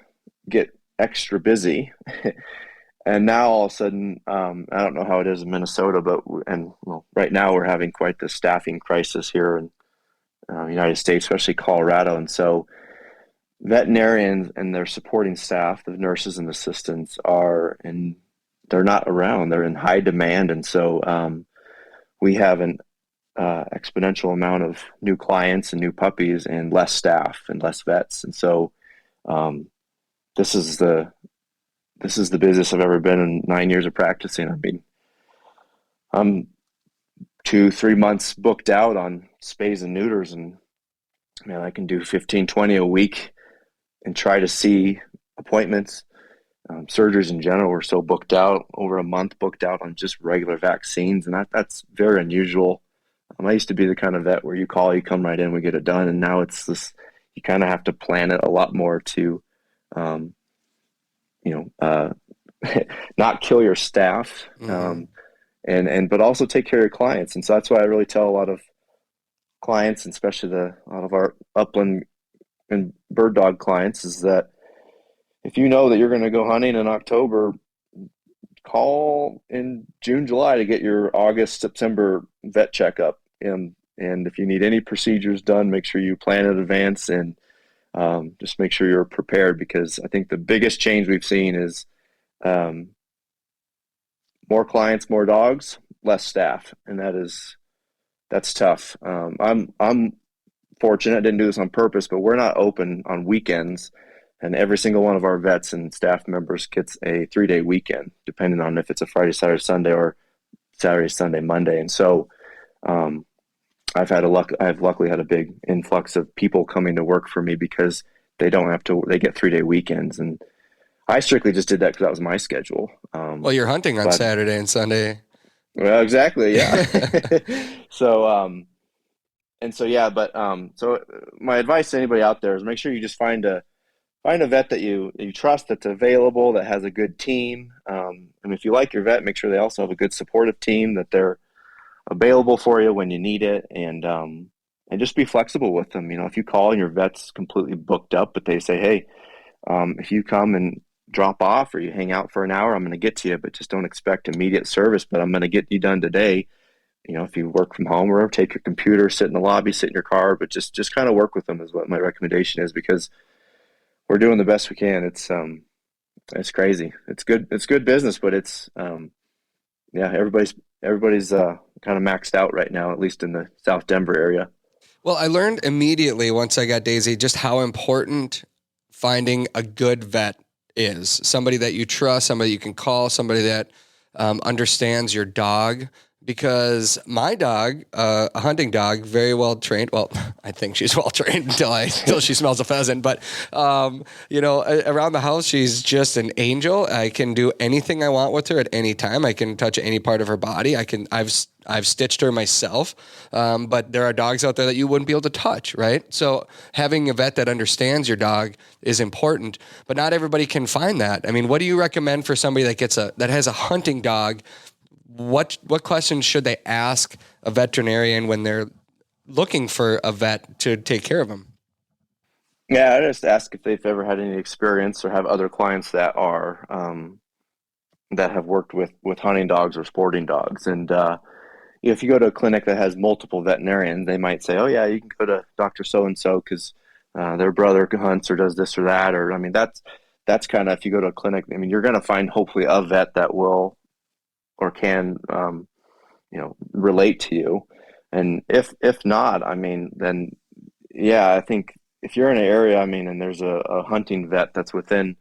get extra busy, and now all of a sudden, I don't know how it is in Minnesota, but right now we're having quite the staffing crisis here in United States, especially Colorado. And so veterinarians and their supporting staff, the nurses and assistants, they're not around. They're in high demand. And so we have an exponential amount of new clients and new puppies and less staff and less vets. And so this is the busiest I've ever been in 9 years of practicing. I mean, I'm 2-3 months booked out on spays and neuters, and man, I can do 15, 20 a week and try to see appointments. Surgeries in general, we're so booked out, over a month booked out on just regular vaccines, and that's very unusual. I used to be the kind of vet where you call, you come right in, we get it done, and now it's this, you kind of have to plan it a lot more to, not kill your staff, but also take care of your clients. And so that's why I really tell a lot of clients, and especially a lot of our upland and bird dog clients, is that if you know that you're going to go hunting in October, call in June, July to get your August, September vet checkup. And if you need any procedures done, make sure you plan in advance, and just make sure you're prepared, because I think the biggest change we've seen is more clients, more dogs, less staff, and that's tough. I'm fortunate. I didn't do this on purpose, but we're not open on weekends, and every single one of our vets and staff members gets a 3-day weekend, depending on if it's a Friday, Saturday, Sunday, or Saturday, Sunday, Monday. And so I've luckily had a big influx of people coming to work for me because they get 3-day weekends. And I strictly just did that because that was my schedule. Well, you're hunting on Saturday and Sunday. Well, exactly. Yeah. So my advice to anybody out there is make sure you just find a vet that you trust, that's available, that has a good team. And if you like your vet, make sure they also have a good supportive team, that they're available for you when you need it, and just be flexible with them. If you call and your vet's completely booked up, but they say, hey, if you come and drop off or you hang out for an hour, I'm going to get to you, but just don't expect immediate service, but I'm going to get you done today. If you work from home, or take your computer, sit in the lobby, sit in your car, but just kind of work with them is what my recommendation is, because we're doing the best we can. It's crazy. It's good business, but it's everybody's kind of maxed out right now, at least in the South Denver area. Well, I learned immediately once I got Daisy just how important finding a good vet is. Somebody that you trust, somebody you can call, somebody that understands your dog. Because my dog, a hunting dog, very well trained. Well, I think she's well trained until she smells a pheasant. But around the house, she's just an angel. I can do anything I want with her at any time. I can touch any part of her body. I've stitched her myself. But there are dogs out there that you wouldn't be able to touch, right? So having a vet that understands your dog is important. But not everybody can find that. I mean, what do you recommend for somebody that has a hunting dog? What questions should they ask a veterinarian when they're looking for a vet to take care of them? Yeah, I just ask if they've ever had any experience or have other clients that are that have worked with hunting dogs or sporting dogs. And if you go to a clinic that has multiple veterinarians, they might say, "Oh yeah, you can go to Dr. So and so because their brother hunts or does this or that." Or that's kind of, if you go to a clinic, you're going to find hopefully a vet that will or can relate to you. And if not, then yeah, I think if you're in an area, and there's a hunting vet that's within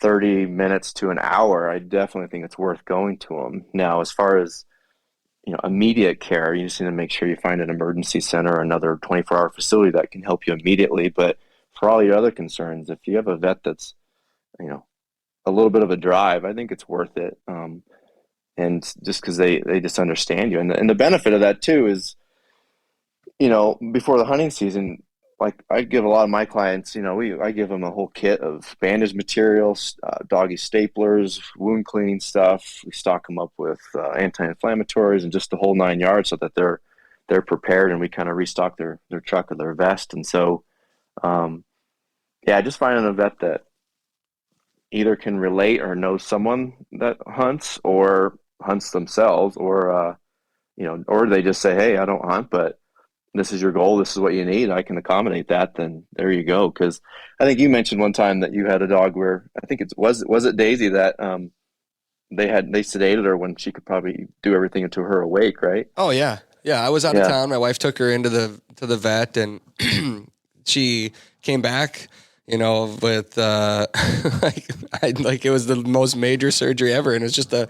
30 minutes to an hour, I definitely think it's worth going to them. Now, as far as immediate care, you just need to make sure you find an emergency center or another 24-hour facility that can help you immediately. But for all your other concerns, if you have a vet that's a little bit of a drive, I think it's worth it. And just because they just understand you. And the benefit of that too is, before the hunting season, like I give a lot of my clients, I give them a whole kit of bandage materials, doggy staplers, wound cleaning stuff. We stock them up with anti-inflammatories and just the whole 9 yards, so that they're prepared, and we kind of restock their truck or their vest. And so, just finding a vet that either can relate or knows someone that hunts or hunts themselves, or they just say, "Hey, I don't hunt, but this is your goal. This is what you need. I can accommodate that." Then there you go. Because I think you mentioned one time that you had a dog where, I think was it Daisy, that they sedated her when she could probably do everything until her awake, right? Oh yeah. I was out of town. My wife took her to the vet, and she came back, with like it was the most major surgery ever, and it was just a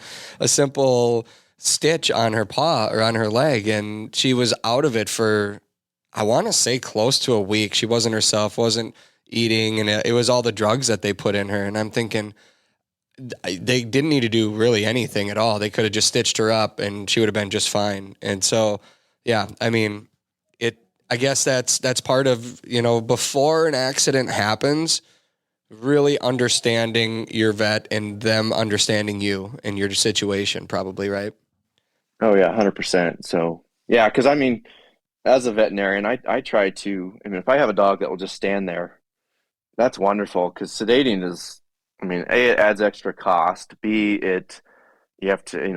simple stitch on her paw or on her leg, and she was out of it for, I want to say, close to a week. She wasn't herself, wasn't eating, and it was all the drugs that they put in her. And I'm thinking they didn't need to do really anything at all. They could have just stitched her up and she would have been just fine. And so, yeah, I guess that's part of, before an accident happens, really understanding your vet and them understanding you and your situation, probably, right? Oh yeah, 100%. So yeah, because I mean, as a veterinarian, I try to. I mean, if I have a dog that will just stand there, that's wonderful. Because sedating is, I mean, A, it adds extra cost. B, it you have to you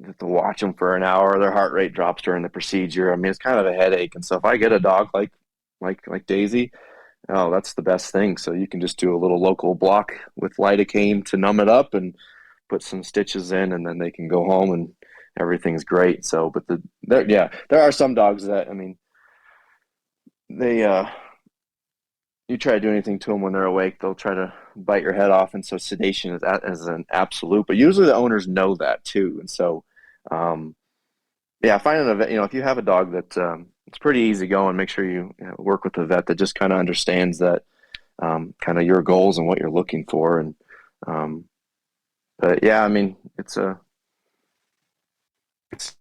have to watch them for an hour. Their heart rate drops during the procedure. I mean, it's kind of a headache. And so if I get a dog like Daisy, oh, that's the best thing. So you can just do a little local block with lidocaine to numb it up and put some stitches in, and then they can go home and everything's great. So, but there are some dogs that, I mean, they you try to do anything to them when they're awake, they'll try to bite your head off, and so sedation is an absolute. But usually the owners know that too, and so um, yeah, finding a vet. If you have a dog that it's pretty easy going, make sure you work with a vet that just kind of understands that kind of your goals and what you're looking for, and um, but yeah, I mean, it's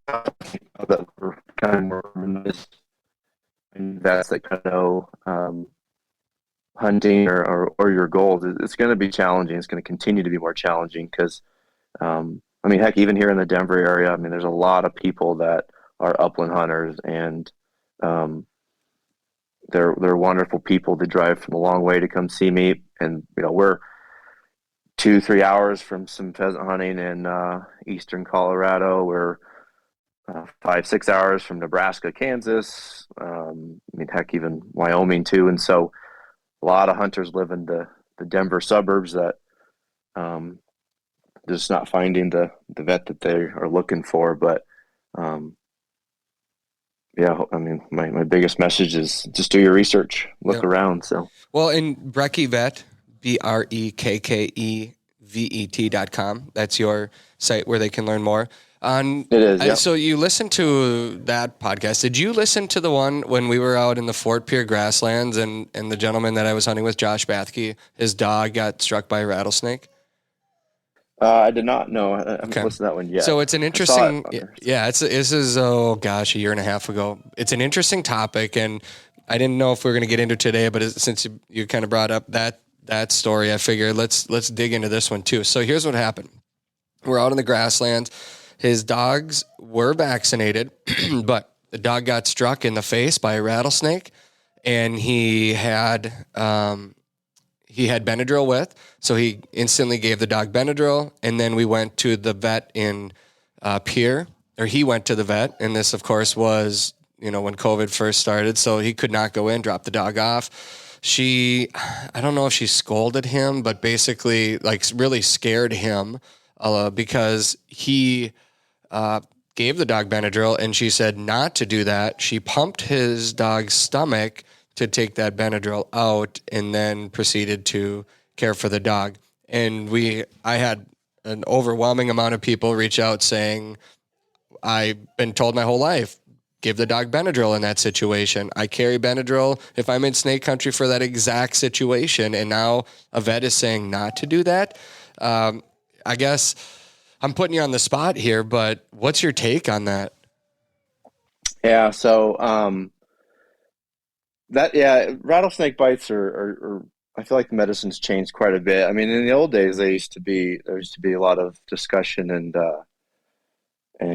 that we're kind of more reminiscent vets that kind of know hunting or your goals. It's going to be challenging. It's going to continue to be more challenging because, I mean, heck, even here in the Denver area, I mean, there's a lot of people that are upland hunters, and um, they're wonderful people to drive from a long way to come see me. And we're 2-3 hours from some pheasant hunting in eastern Colorado. We're 5-6 hours from Nebraska, Kansas. I mean, heck, even Wyoming too. And so a lot of hunters live in the Denver suburbs that just not finding the vet that they are looking for. But um, yeah, I mean, my biggest message is just do your research, look around. So, well, in Brekke Vet, BREKKEVET.com. That's your site where they can learn more. it is. Yeah. So you listened to that podcast. Did you listen to the one when we were out in the Fort Pierre grasslands and the gentleman that I was hunting with, Josh Bathke, his dog got struck by a rattlesnake? I did not know. I haven't Okay. listened to that one yet. So it's an interesting, yeah. this is, oh gosh, a year and a half ago. It's an interesting topic, and I didn't know if we were going to get into it today, but since you kind of brought up that story, I figured let's dig into this one too. So here's what happened. We're out in the grasslands. His dogs were vaccinated, but the dog got struck in the face by a rattlesnake, and he had Benadryl with, so he instantly gave the dog Benadryl, and then we went to the vet in Pierre, or he went to the vet, and this, of course, was when COVID first started, so he could not go in, drop the dog off. I don't know if she scolded him, but basically, like, really scared him because he gave the dog Benadryl, and she said not to do that. She pumped his dog's stomach to take that Benadryl out, and then proceeded to care for the dog. And I had an overwhelming amount of people reach out saying, I've been told my whole life, give the dog Benadryl in that situation. I carry Benadryl if I'm in snake country for that exact situation. And now a vet is saying not to do that. I guess I'm putting you on the spot here, but what's your take on that? Yeah. So, rattlesnake bites are I feel like the medicine's changed quite a bit. I mean, in the old days, there used to be a lot of discussion and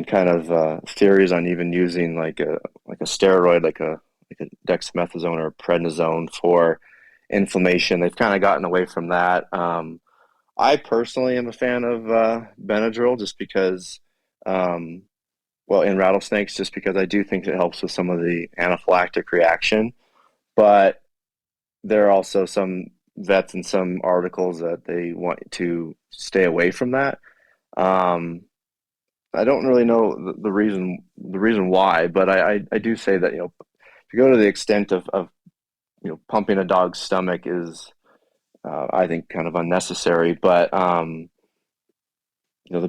kind of theories on even using like a steroid, like a dexamethasone or prednisone for inflammation. They've kind of gotten away from that. I personally am a fan of Benadryl just because, in rattlesnakes, just because I do think it helps with some of the anaphylactic reaction. But there are also some vets in some articles that they want to stay away from that. I don't really know the reason why, but I do say that if you go to the extent of pumping a dog's stomach is I think kind of unnecessary. But the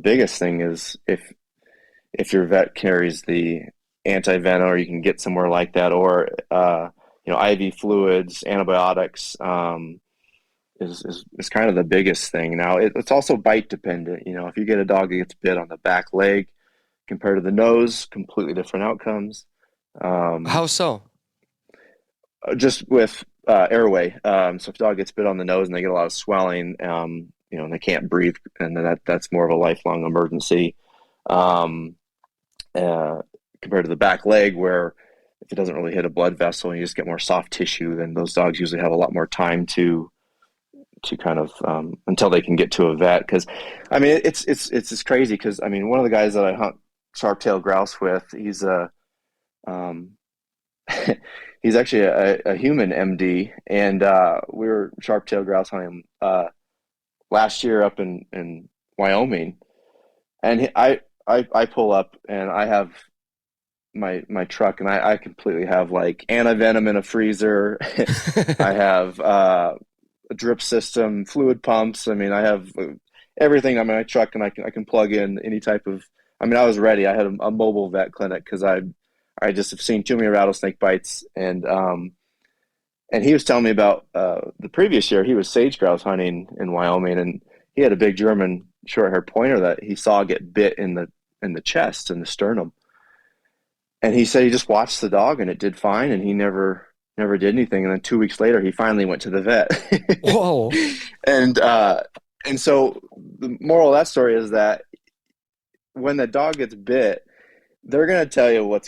biggest thing is if your vet carries the anti-venom, or you can get somewhere like that, or IV fluids, antibiotics is kind of the biggest thing. Now it's also bite dependent. If you get a dog that gets bit on the back leg compared to the nose, completely different outcomes. How so? just with airway. So if a dog gets bit on the nose and they get a lot of swelling, and they can't breathe, and then that's more of a lifelong emergency. Um, Compared to the back leg, where if it doesn't really hit a blood vessel and you just get more soft tissue, then those dogs usually have a lot more time to kind of until they can get to a vet. Because I mean, it's just crazy. Because I mean, one of the guys that I hunt sharp-tailed grouse with, he's a he's actually a human MD, and we were sharp-tailed grouse hunting last year up in Wyoming, and I pull up and I have my truck, and I completely have like anti-venom in a freezer. I have a drip system, fluid pumps. I mean, I have everything on my truck, and I can plug in any type of. I mean, I was ready. I had a mobile vet clinic because I just have seen too many rattlesnake bites, and he was telling me about the previous year he was sage grouse hunting in Wyoming, and he had a big German short-haired pointer that he saw get bit in the chest and the sternum. And he said he just watched the dog and it did fine, and he never did anything. And then 2 weeks later, he finally went to the vet. Whoa. And so the moral of that story is that when the dog gets bit, they're going to tell you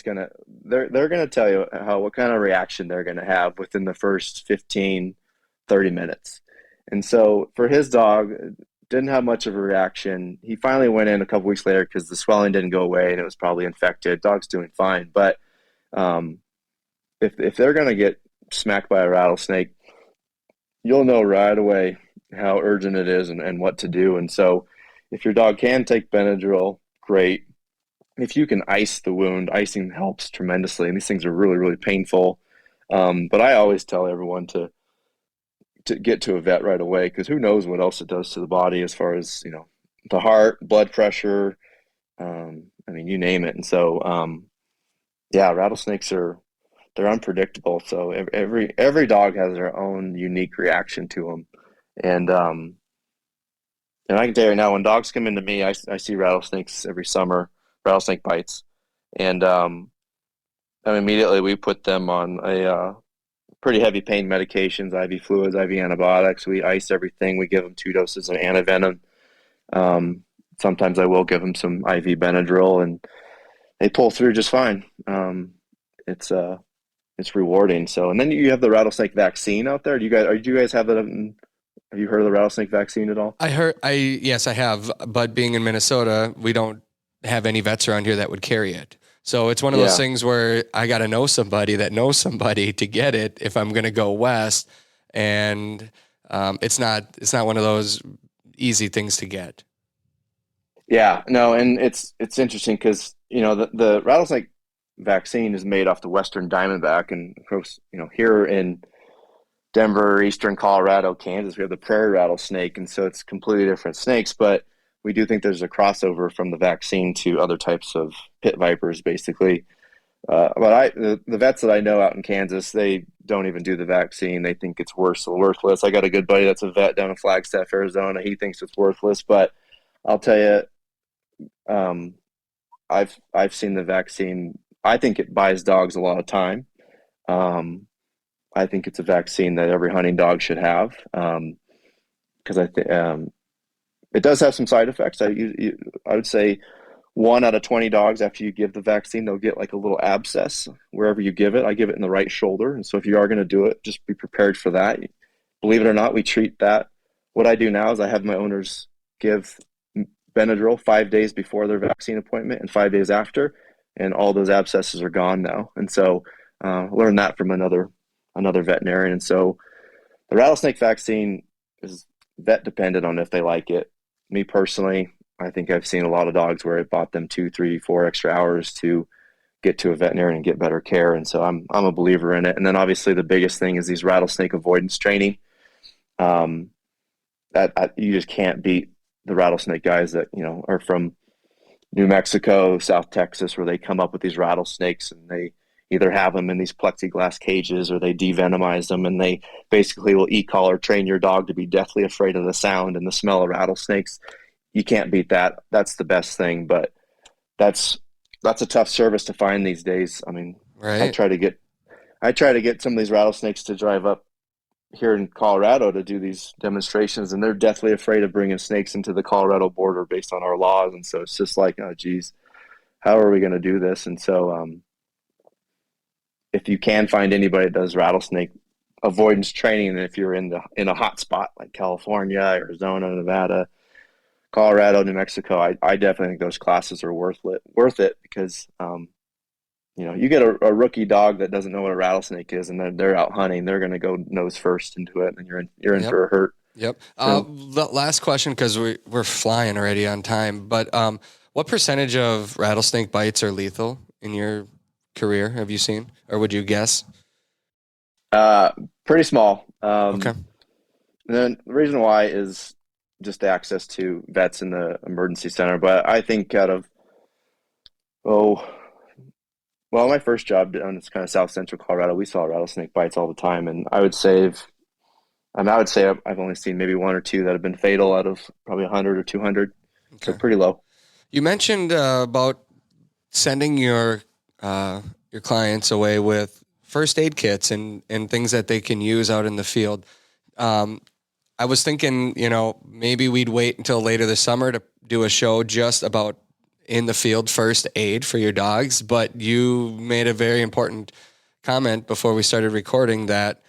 they're going to tell you what kind of reaction they're going to have within the first 15, 30 minutes. And so for his dog, didn't have much of a reaction. He finally went in a couple weeks later because the swelling didn't go away and it was probably infected. Dog's doing fine. But if they're going to get smacked by a rattlesnake, you'll know right away how urgent it is and what to do. And so if your dog can take Benadryl, great. If you can ice the wound, icing helps tremendously. And these things are really, really painful. But I always tell everyone to get to a vet right away, because who knows what else it does to the body as far as, the heart, blood pressure. I mean, you name it. And so, rattlesnakes they're unpredictable. So every dog has their own unique reaction to them. And I can tell you right now, when dogs come into me, I see rattlesnakes every summer, rattlesnake bites. And immediately we put them on a pretty heavy pain medications, IV fluids, IV antibiotics. We ice everything. We give them 2 doses of antivenom. Sometimes I will give them some IV Benadryl, and they pull through just fine. It's rewarding. So, and then you have the rattlesnake vaccine out there. Do you guys have that? Have you heard of the rattlesnake vaccine at all? Yes, I have. But being in Minnesota, we don't have any vets around here that would carry it. So it's one of those things where I got to know somebody that knows somebody to get it if I'm going to go west. And it's not one of those easy things to get. Yeah, no. And it's interesting because, the rattlesnake vaccine is made off the Western diamondback. And of course, here in Denver, Eastern Colorado, Kansas, we have the prairie rattlesnake. And so it's completely different snakes, but we do think there's a crossover from the vaccine to other types of pit vipers, basically. But the vets that I know out in Kansas, they don't even do the vaccine. They think it's worthless. I got a good buddy that's a vet down in Flagstaff, Arizona. He thinks it's worthless, but I'll tell you, I've seen the vaccine. I think it buys dogs a lot of time. I think it's a vaccine that every hunting dog should have, because I think it does have some side effects. I would say 1 out of 20 dogs, after you give the vaccine, they'll get like a little abscess wherever you give it. I give it in the right shoulder. And so if you are going to do it, just be prepared for that. Believe it or not, we treat that. What I do now is I have my owners give Benadryl 5 days before their vaccine appointment and 5 days after, and all those abscesses are gone now. And so learned that from another veterinarian. And so the rattlesnake vaccine is vet dependent on if they like it. Me personally, I think I've seen a lot of dogs where it bought them 2, 3, 4 extra hours to get to a veterinarian and get better care. And so I'm a believer in it. And then obviously the biggest thing is these rattlesnake avoidance training. That you just can't beat the rattlesnake guys that, are from New Mexico, South Texas, where they come up with these rattlesnakes and they either have them in these plexiglass cages or they devenomize them, and they basically will e-collar train your dog to be deathly afraid of the sound and the smell of rattlesnakes. You can't beat that. That's the best thing, but that's a tough service to find these days. I mean, right. I try to get some of these rattlesnakes to drive up here in Colorado to do these demonstrations, and they're deathly afraid of bringing snakes into the Colorado border based on our laws. And so it's just like, oh, geez, how are we going to do this? And so, if you can find anybody that does rattlesnake avoidance training, and if you're in a hot spot like California, Arizona, Nevada, Colorado, New Mexico, I definitely think those classes are worth it because you get a rookie dog that doesn't know what a rattlesnake is, and they're out hunting. They're going to go nose first into it, and you're in Yep. for a hurt. Yep. So, The last question, because we're flying already on time, but what percentage of rattlesnake bites are lethal in your career? Have you seen, or would you guess? pretty small. Okay. And then the reason why is just access to vets in the emergency center. But I think oh, well, my first job down it's kind of South Central Colorado, we saw rattlesnake bites all the time, and I would say I've only seen maybe one or two that have been fatal out of probably 100 or 200, so Okay. pretty low. You mentioned about sending your clients away with first aid kits and things that they can use out in the field. I was thinking, maybe we'd wait until later this summer to do a show just about in the field first aid for your dogs. But you made a very important comment before we started recording that,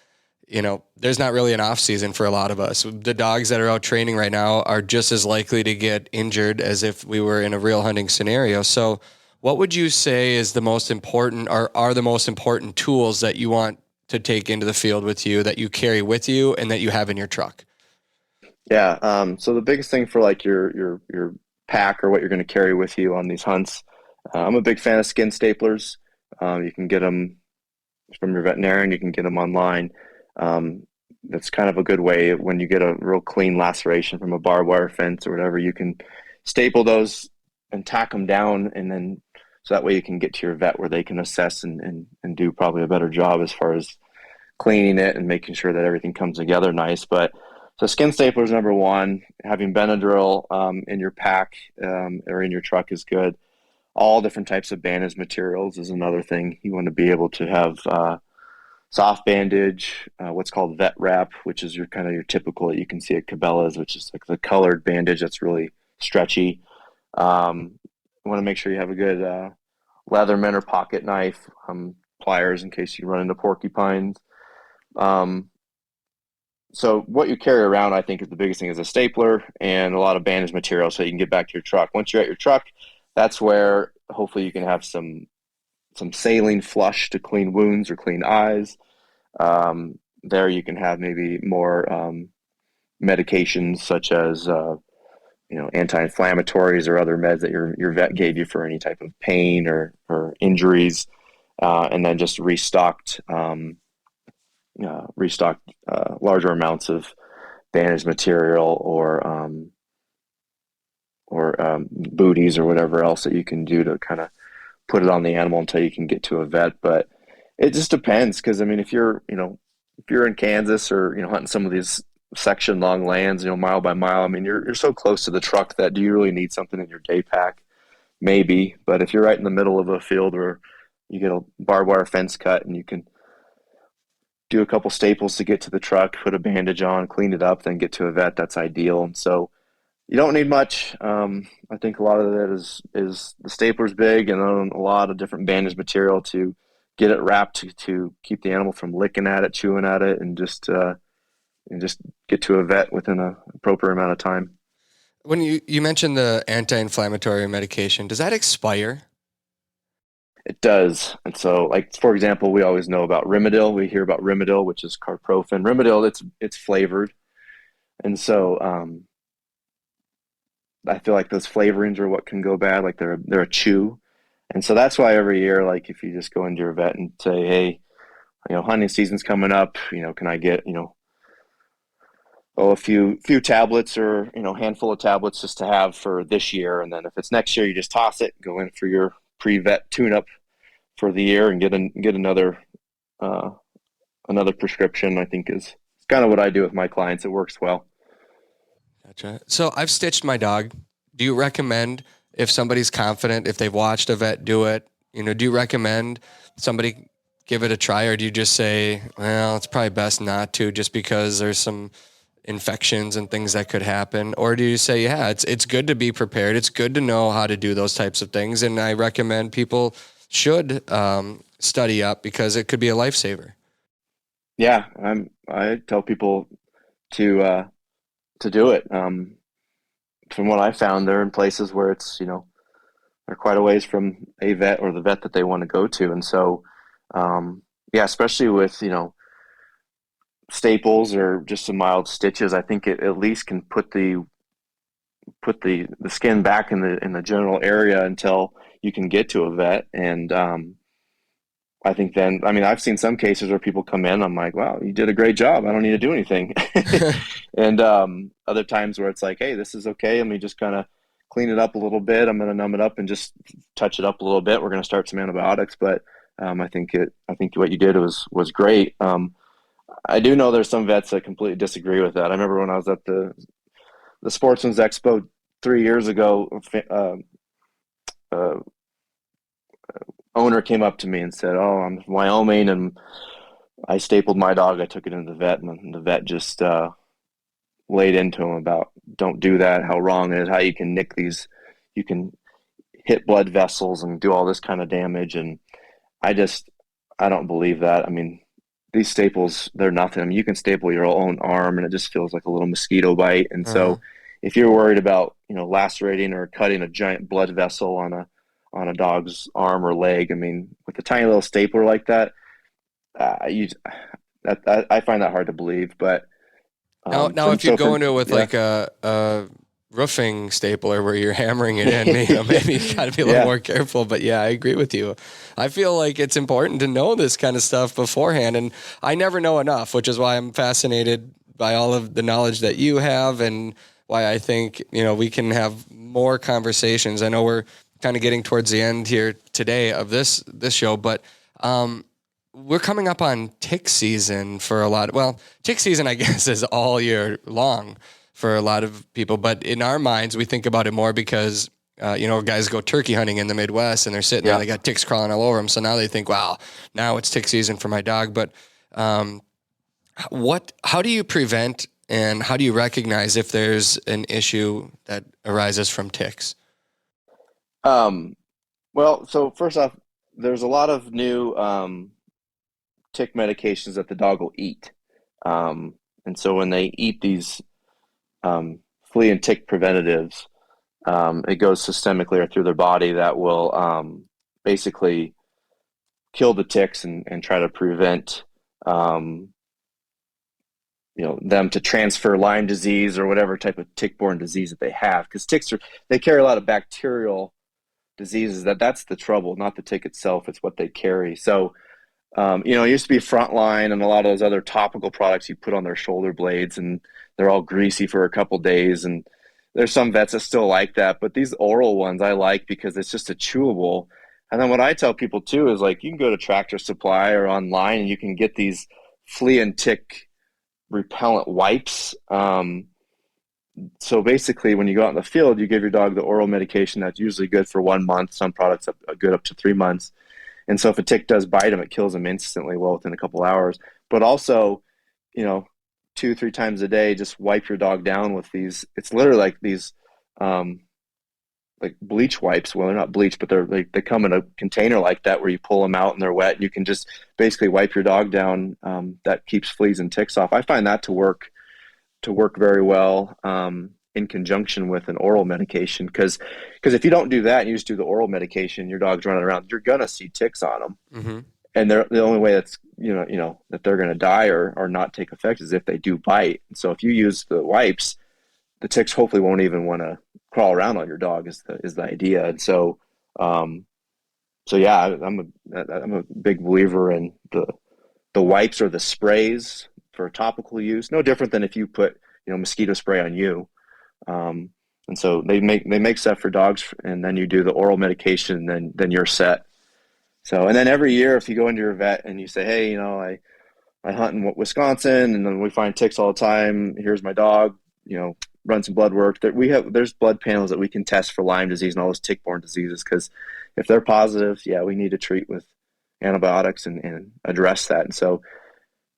there's not really an off season for a lot of us. The dogs that are out training right now are just as likely to get injured as if we were in a real hunting scenario. So what would you say is the most important, or are the most important tools that you want to take into the field with you, that you carry with you and that you have in your truck? Yeah. So the biggest thing for like your pack or what you're going to carry with you on these hunts, I'm a big fan of skin staplers. You can get them from your veterinarian. You can get them online. That's kind of a good way when you get a real clean laceration from a barbed wire fence or whatever, you can staple those and tack them down, and then so that way you can get to your vet where they can assess and do probably a better job as far as cleaning it and making sure that everything comes together nice. But so skin staplers number one. Having Benadryl in your pack or in your truck is good. All different types of bandage materials is another thing. You want to be able to have soft bandage, what's called vet wrap, which is your kind of your typical that you can see at Cabela's, which is like the colored bandage that's really stretchy. You want to make sure you have a good Leatherman or pocket knife, pliers in case you run into porcupines. Um, so what you carry around, I think, is the biggest thing is a stapler and a lot of bandage material so you can get back to your truck. Once you're at your truck, that's where hopefully you can have some saline flush to clean wounds or clean eyes. There you can have maybe more medications such as anti-inflammatories or other meds that your vet gave you for any type of pain or injuries, and then just restocked larger amounts of bandage material or booties or whatever else that you can do to kind of put it on the animal until you can get to a vet. But it just depends, because I mean, if you're in Kansas or hunting some of these section long lands, mile by mile, I mean, you're so close to the truck that do you really need something in your day pack? Maybe. But if you're right in the middle of a field where you get a barbed wire fence cut and you can do a couple staples to get to the truck, put a bandage on, clean it up, then get to a vet, that's ideal. And so you don't need much. I think a lot of that is the stapler's big, and then a lot of different bandage material to get it wrapped to keep the animal from licking at it, chewing at it, and just get to a vet within a proper amount of time. When you mentioned the anti-inflammatory medication, does that expire? It does. And so, like, for example, we always know about Rimadyl. We hear about Rimadyl, which is carprofen. Rimadyl, it's flavored. And so I feel like those flavorings are what can go bad. Like they're a chew. And so that's why every year, like if you just go into your vet and say, hey, hunting season's coming up, can I get, a few tablets or, handful of tablets just to have for this year. And then if it's next year, you just toss it, go in for your pre-vet tune-up for the year and get another prescription. I think is kind of what I do with my clients. It works well. Gotcha. So I've stitched my dog. Do you recommend, if somebody's confident, if they've watched a vet do it, do you recommend somebody give it a try, or do you just say, well, it's probably best not to, just because there's some infections and things that could happen? Or do you say, yeah, it's good to be prepared. It's good to know how to do those types of things. And I recommend people should study up, because it could be a lifesaver. Yeah, I tell people to do it. From what I found, they're in places where it's, they're quite a ways from a vet or the vet that they want to go to. And so, yeah, especially with, staples or just some mild stitches, I think it at least can put the skin back in the general area until you can get to a vet. And I think then, I mean, I've seen some cases where people come in, I'm like, wow, you did a great job, I don't need to do anything. And other times where it's like, hey, this is okay, let me just kind of clean it up a little bit, I'm going to numb it up and just touch it up a little bit, we're going to start some antibiotics. But I think what you did was great. I do know there's some vets that completely disagree with that. I remember when I was at the Sportsman's Expo 3 years ago, owner came up to me and said, "Oh, I'm from Wyoming and I stapled my dog. I took it into the vet, and the vet just laid into him about don't do that, how wrong it is, how you can nick these, you can hit blood vessels and do all this kind of damage." And I don't believe that. I mean, these staples, they're nothing. I mean, you can staple your own arm and it just feels like a little mosquito bite. And so if you're worried about, lacerating or cutting a giant blood vessel on a dog's arm or leg, I mean, with a tiny little stapler like that, I find that hard to believe. But now if you go into it with like a roofing stapler where you're hammering it in, maybe you got to be a little more careful. But yeah, I agree with you. I feel like it's important to know this kind of stuff beforehand, and I never know enough, which is why I'm fascinated by all of the knowledge that you have, and why I think, we can have more conversations. I know we're kind of getting towards the end here today of this show, but we're coming up on tick season for tick season, I guess, is all year long for a lot of people. But in our minds, we think about it more because, guys go turkey hunting in the Midwest and they're sitting there, they got ticks crawling all over them. So now they think, wow, now it's tick season for my dog. But how do you prevent and how do you recognize if there's an issue that arises from ticks? Well, so first off, there's a lot of new tick medications that the dog will eat. And so when they eat these flea and tick preventatives, it goes systemically or through their body that will basically kill the ticks and try to prevent them to transfer Lyme disease or whatever type of tick-borne disease that they have, because ticks they carry a lot of bacterial diseases. That's the trouble, not the tick itself, it's what they carry. So it used to be Frontline and a lot of those other topical products you put on their shoulder blades and they're all greasy for a couple days, and there's some vets that still like that, but these oral ones I like because it's just a chewable. And then what I tell people too is, like, you can go to Tractor Supply or online and you can get these flea and tick repellent wipes. So basically when you go out in the field, you give your dog the oral medication that's usually good for 1 month. Some products are good up to 3 months. And so if a tick does bite them, it kills them instantly, within a couple hours. But also, 2-3 times a day, just wipe your dog down with these. It's literally like these like bleach wipes. Well, they're not bleach, but they come in a container like that where you pull them out and they're wet and you can just basically wipe your dog down. That keeps fleas and ticks off. I find that to work very well in conjunction with an oral medication, because if you don't do that and you just do the oral medication, your dog's running around, you're gonna see ticks on them. Mm-hmm. And they're the only way that's that they're gonna die or not take effect is if they do bite. And so if you use the wipes, the ticks hopefully won't even want to crawl around on your dog is the idea. And so yeah, I'm a big believer in the wipes or the sprays for topical use. No different than if you put mosquito spray on you. And so they make stuff for dogs, and then you do the oral medication, and then you're set. So, and then every year, if you go into your vet and you say, hey, I hunt in Wisconsin and then we find ticks all the time. Here's my dog, run some blood work. There's blood panels that we can test for Lyme disease and all those tick-borne diseases, because if they're positive, yeah, we need to treat with antibiotics and address that. And so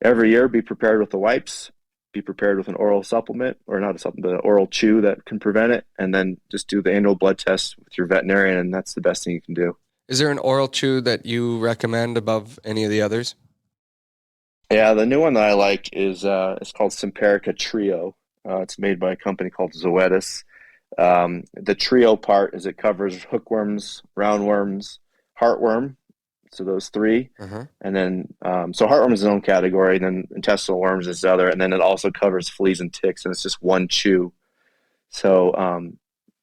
every year, be prepared with the wipes, be prepared with an oral supplement, or not a supplement, but an oral chew that can prevent it, and then just do the annual blood test with your veterinarian, and that's the best thing you can do. Is there an oral chew that you recommend above any of the others? Yeah, the new one that I like is it's called Simparica Trio. It's made by a company called Zoetis. The trio part is it covers hookworms, roundworms, heartworm, so those three, and then so heartworm is its own category, and then intestinal worms is the other, and then it also covers fleas and ticks, and it's just one chew. So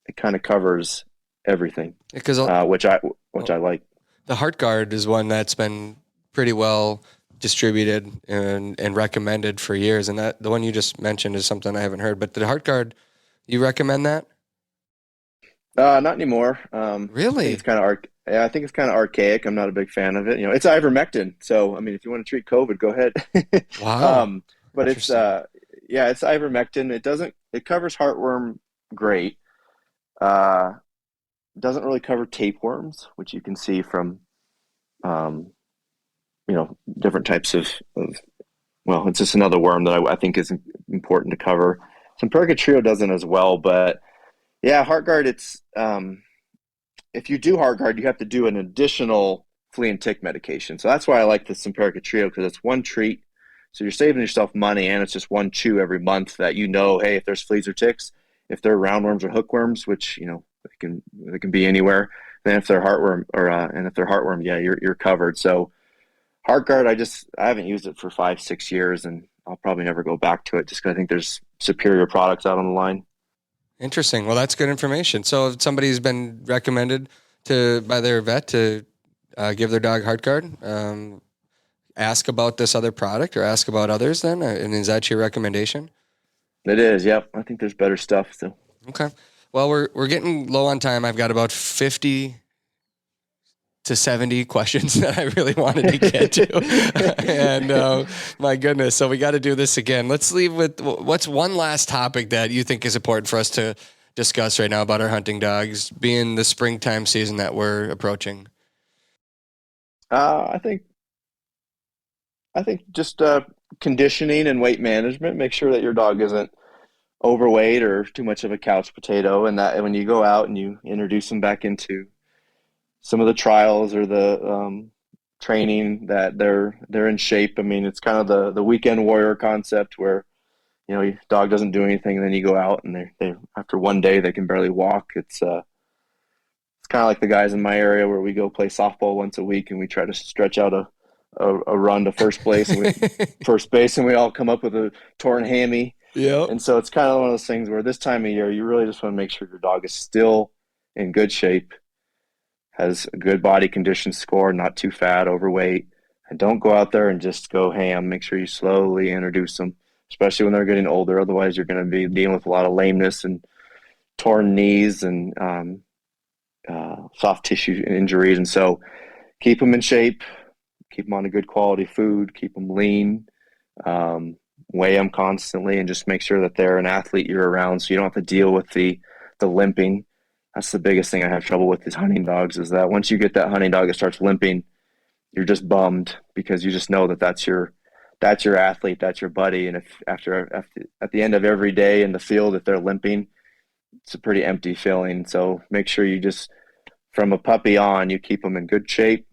it kind of covers everything, Because which I like. the HeartGuard is one that's been pretty well distributed and recommended for years, and that the one you just mentioned is something I haven't heard. But the HeartGuard, you recommend that? Not anymore. Really? I think it's kind of archaic. I'm not a big fan of it. It's ivermectin. So, I mean, if you want to treat COVID, go ahead. Wow. But it's ivermectin. It covers heartworm great. Doesn't really cover tapeworms, which you can see from, different types of, well, it's just another worm that I think is important to cover. Simparica Trio doesn't as well, but yeah, HeartGuard, it's, if you do HeartGuard, you have to do an additional flea and tick medication. So that's why I like the Simparica Trio, because it's one treat. So you're saving yourself money, and it's just one chew every month that hey, if there's fleas or ticks, if they're roundworms or hookworms, which, they can be anywhere, then if they're heartworm, yeah, you're covered. So HeartGuard, I haven't used it for 5-6 years, and I'll probably never go back to it just because I think there's superior products out on the line. Interesting. Well, that's good information. So if somebody's been recommended by their vet to give their dog HeartGuard, ask about this other product or ask about others then? And is that your recommendation? It is, yep. I think there's better stuff still. Okay. Well, we're getting low on time. I've got about 50 to 70 questions that I really wanted to get to. And my goodness, so we got to do this again. Let's leave with what's one last topic that you think is important for us to discuss right now about our hunting dogs, being the springtime season that we're approaching. I think just conditioning and weight management. Make sure that your dog isn't overweight or too much of a couch potato, and that when you go out and you introduce them back into some of the trials or the training, that they're in shape. I mean, it's kind of the weekend warrior concept where your dog doesn't do anything, and then you go out and they after one day they can barely walk. It's kind of like the guys in my area where we go play softball once a week and we try to stretch out a run to first base and we all come up with a torn hammy. Yeah. And so it's kind of one of those things where this time of year you really just want to make sure your dog is still in good shape, has a good body condition score, not too fat, overweight, and don't go out there and just go ham. Make sure you slowly introduce them, especially when they're getting older. Otherwise, you're going to be dealing with a lot of lameness and torn knees and soft tissue injuries. And so keep them in shape, keep them on a good quality food, keep them lean, weigh them constantly, and just make sure that they're an athlete year-round so you don't have to deal with the limping. That's the biggest thing I have trouble with these hunting dogs, is that once you get that hunting dog that starts limping, you're just bummed because you just know that that's your athlete, that's your buddy. And if after at the end of every day in the field, if they're limping, it's a pretty empty feeling. So make sure you just, from a puppy on, you keep them in good shape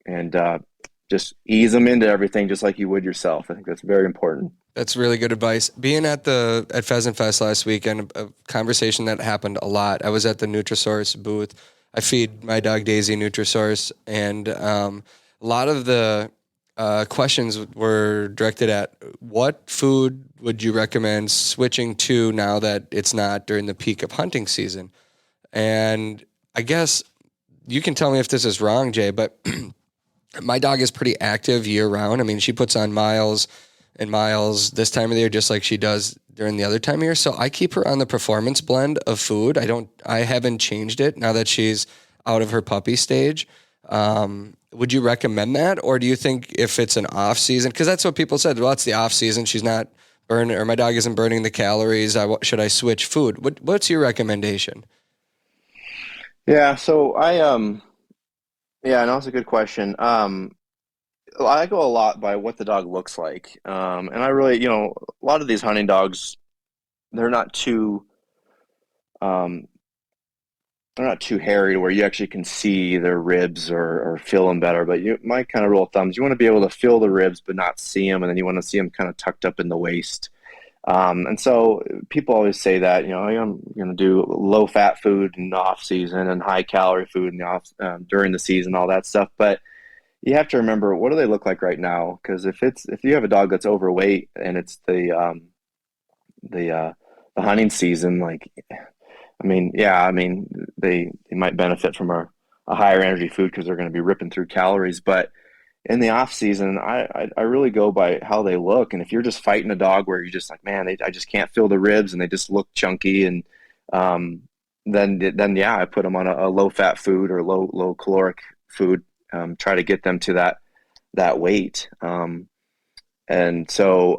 and just ease them into everything just like you would yourself. I think that's very important. That's really good advice. Being at Pheasant Fest last weekend, a conversation that happened a lot. I was at the Nutrisource booth. I feed my dog Daisy Nutrisource, and a lot of the questions were directed at what food would you recommend switching to now that it's not during the peak of hunting season? And I guess you can tell me if this is wrong, Jay, but my dog is pretty active year round. I mean, she puts on miles and miles this time of the year, just like she does during the other time of year. So I keep her on the performance blend of food. I haven't changed it now that she's out of her puppy stage. Would you recommend that? Or do you think if it's an off season, because that's what people said, well, it's the off season, she's not burning, or my dog isn't burning the calories, should I switch food? What's your recommendation? Yeah. So yeah, no, that's a good question. I go a lot by what the dog looks like. And I really, a lot of these hunting dogs, they're not too, um, they're not too hairy to where you actually can see their ribs or feel them better. But my kind of rule of thumb is you want to be able to feel the ribs but not see them, and then you want to see them kind of tucked up in the waist. And so people always say that, I'm going to do low fat food in the off season and high calorie food in the during the season, all that stuff. But you have to remember, what do they look like right now? Because if you have a dog that's overweight and it's the hunting season, like, they might benefit from a higher energy food because they're going to be ripping through calories. But in the off season, I really go by how they look. And if you're just fighting a dog where you're just like, man, I just can't feel the ribs and they just look chunky, and then yeah, I put them on a low fat food or low caloric food. Try to get them to that weight. And so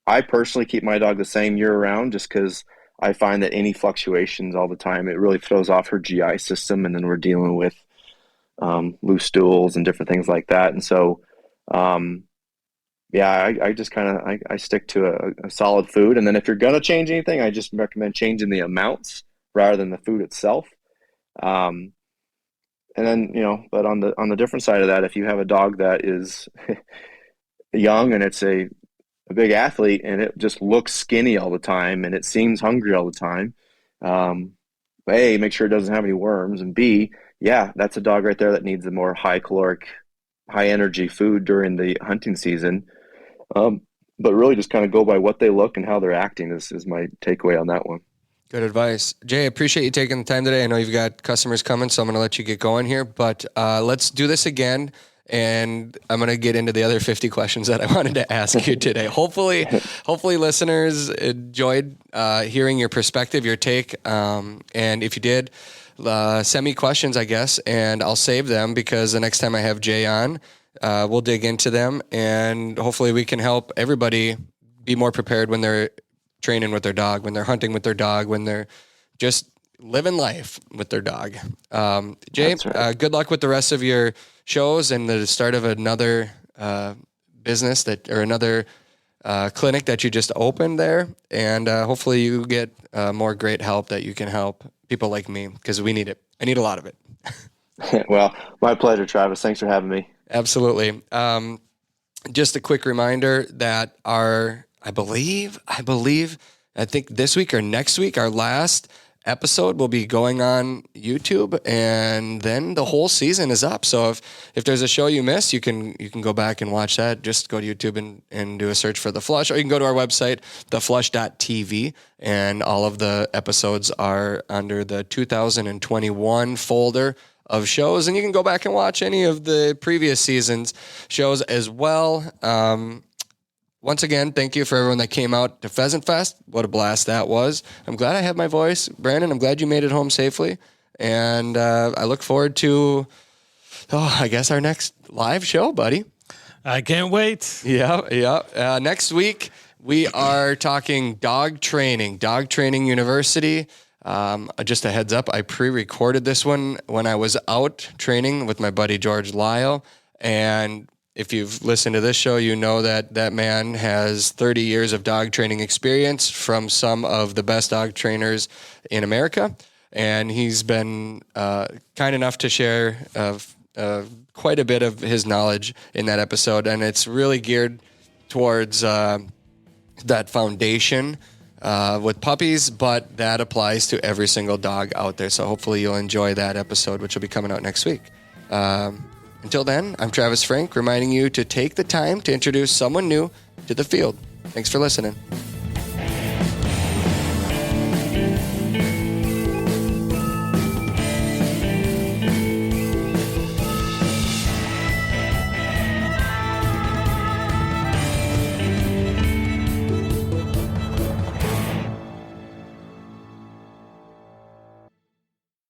I personally keep my dog the same year round, just because I find that any fluctuations all the time, it really throws off her GI system, and then we're dealing with loose stools and different things like that. And so, yeah, I just kind of I stick to a solid food. And then if you're gonna change anything, I just recommend changing the amounts rather than the food itself. And then, but on the different side of that, if you have a dog that is young and it's a big athlete and it just looks skinny all the time and it seems hungry all the time, A, make sure it doesn't have any worms, and B, yeah, that's a dog right there that needs a more high caloric, high energy food during the hunting season. But really just kind of go by what they look and how they're acting is my takeaway on that one. Good advice. Jay, I appreciate you taking the time today. I know you've got customers coming, so I'm going to let you get going here, but let's do this again. And I'm going to get into the other 50 questions that I wanted to ask you today. Hopefully listeners enjoyed hearing your perspective, your take. And if you did, send me questions, I guess, and I'll save them, because the next time I have Jay on, we'll dig into them, and hopefully we can help everybody be more prepared when they're training with their dog, when they're hunting with their dog, when they're just living life with their dog. Jay, right. Good luck with the rest of your shows and the start of another business or another clinic that you just opened there. And hopefully you get more great help that you can help people like me, because we need it. I need a lot of it. Well, my pleasure, Travis. Thanks for having me. Absolutely. Just a quick reminder that I think this week or next week, our last episode will be going on YouTube, and then the whole season is up. So if there's a show you missed, you can go back and watch that. Just go to YouTube and do a search for The Flush, or you can go to our website, theflush.tv, and all of the episodes are under the 2021 folder of shows, and you can go back and watch any of the previous season's shows as well. Once again, thank you for everyone that came out to Pheasant Fest. What a blast that was. I'm glad I have my voice. Brandon, I'm glad you made it home safely. And I look forward to, I guess, our next live show, buddy. I can't wait. Yeah. Next week, we are talking dog training university. Just a heads up, I pre-recorded this one when I was out training with my buddy George Lyle. And if you've listened to this show, you know that man has 30 years of dog training experience from some of the best dog trainers in America. And he's been kind enough to share quite a bit of his knowledge in that episode. And it's really geared towards that foundation with puppies, but that applies to every single dog out there. So hopefully you'll enjoy that episode, which will be coming out next week. Until then, I'm Travis Frank, reminding you to take the time to introduce someone new to the field. Thanks for listening.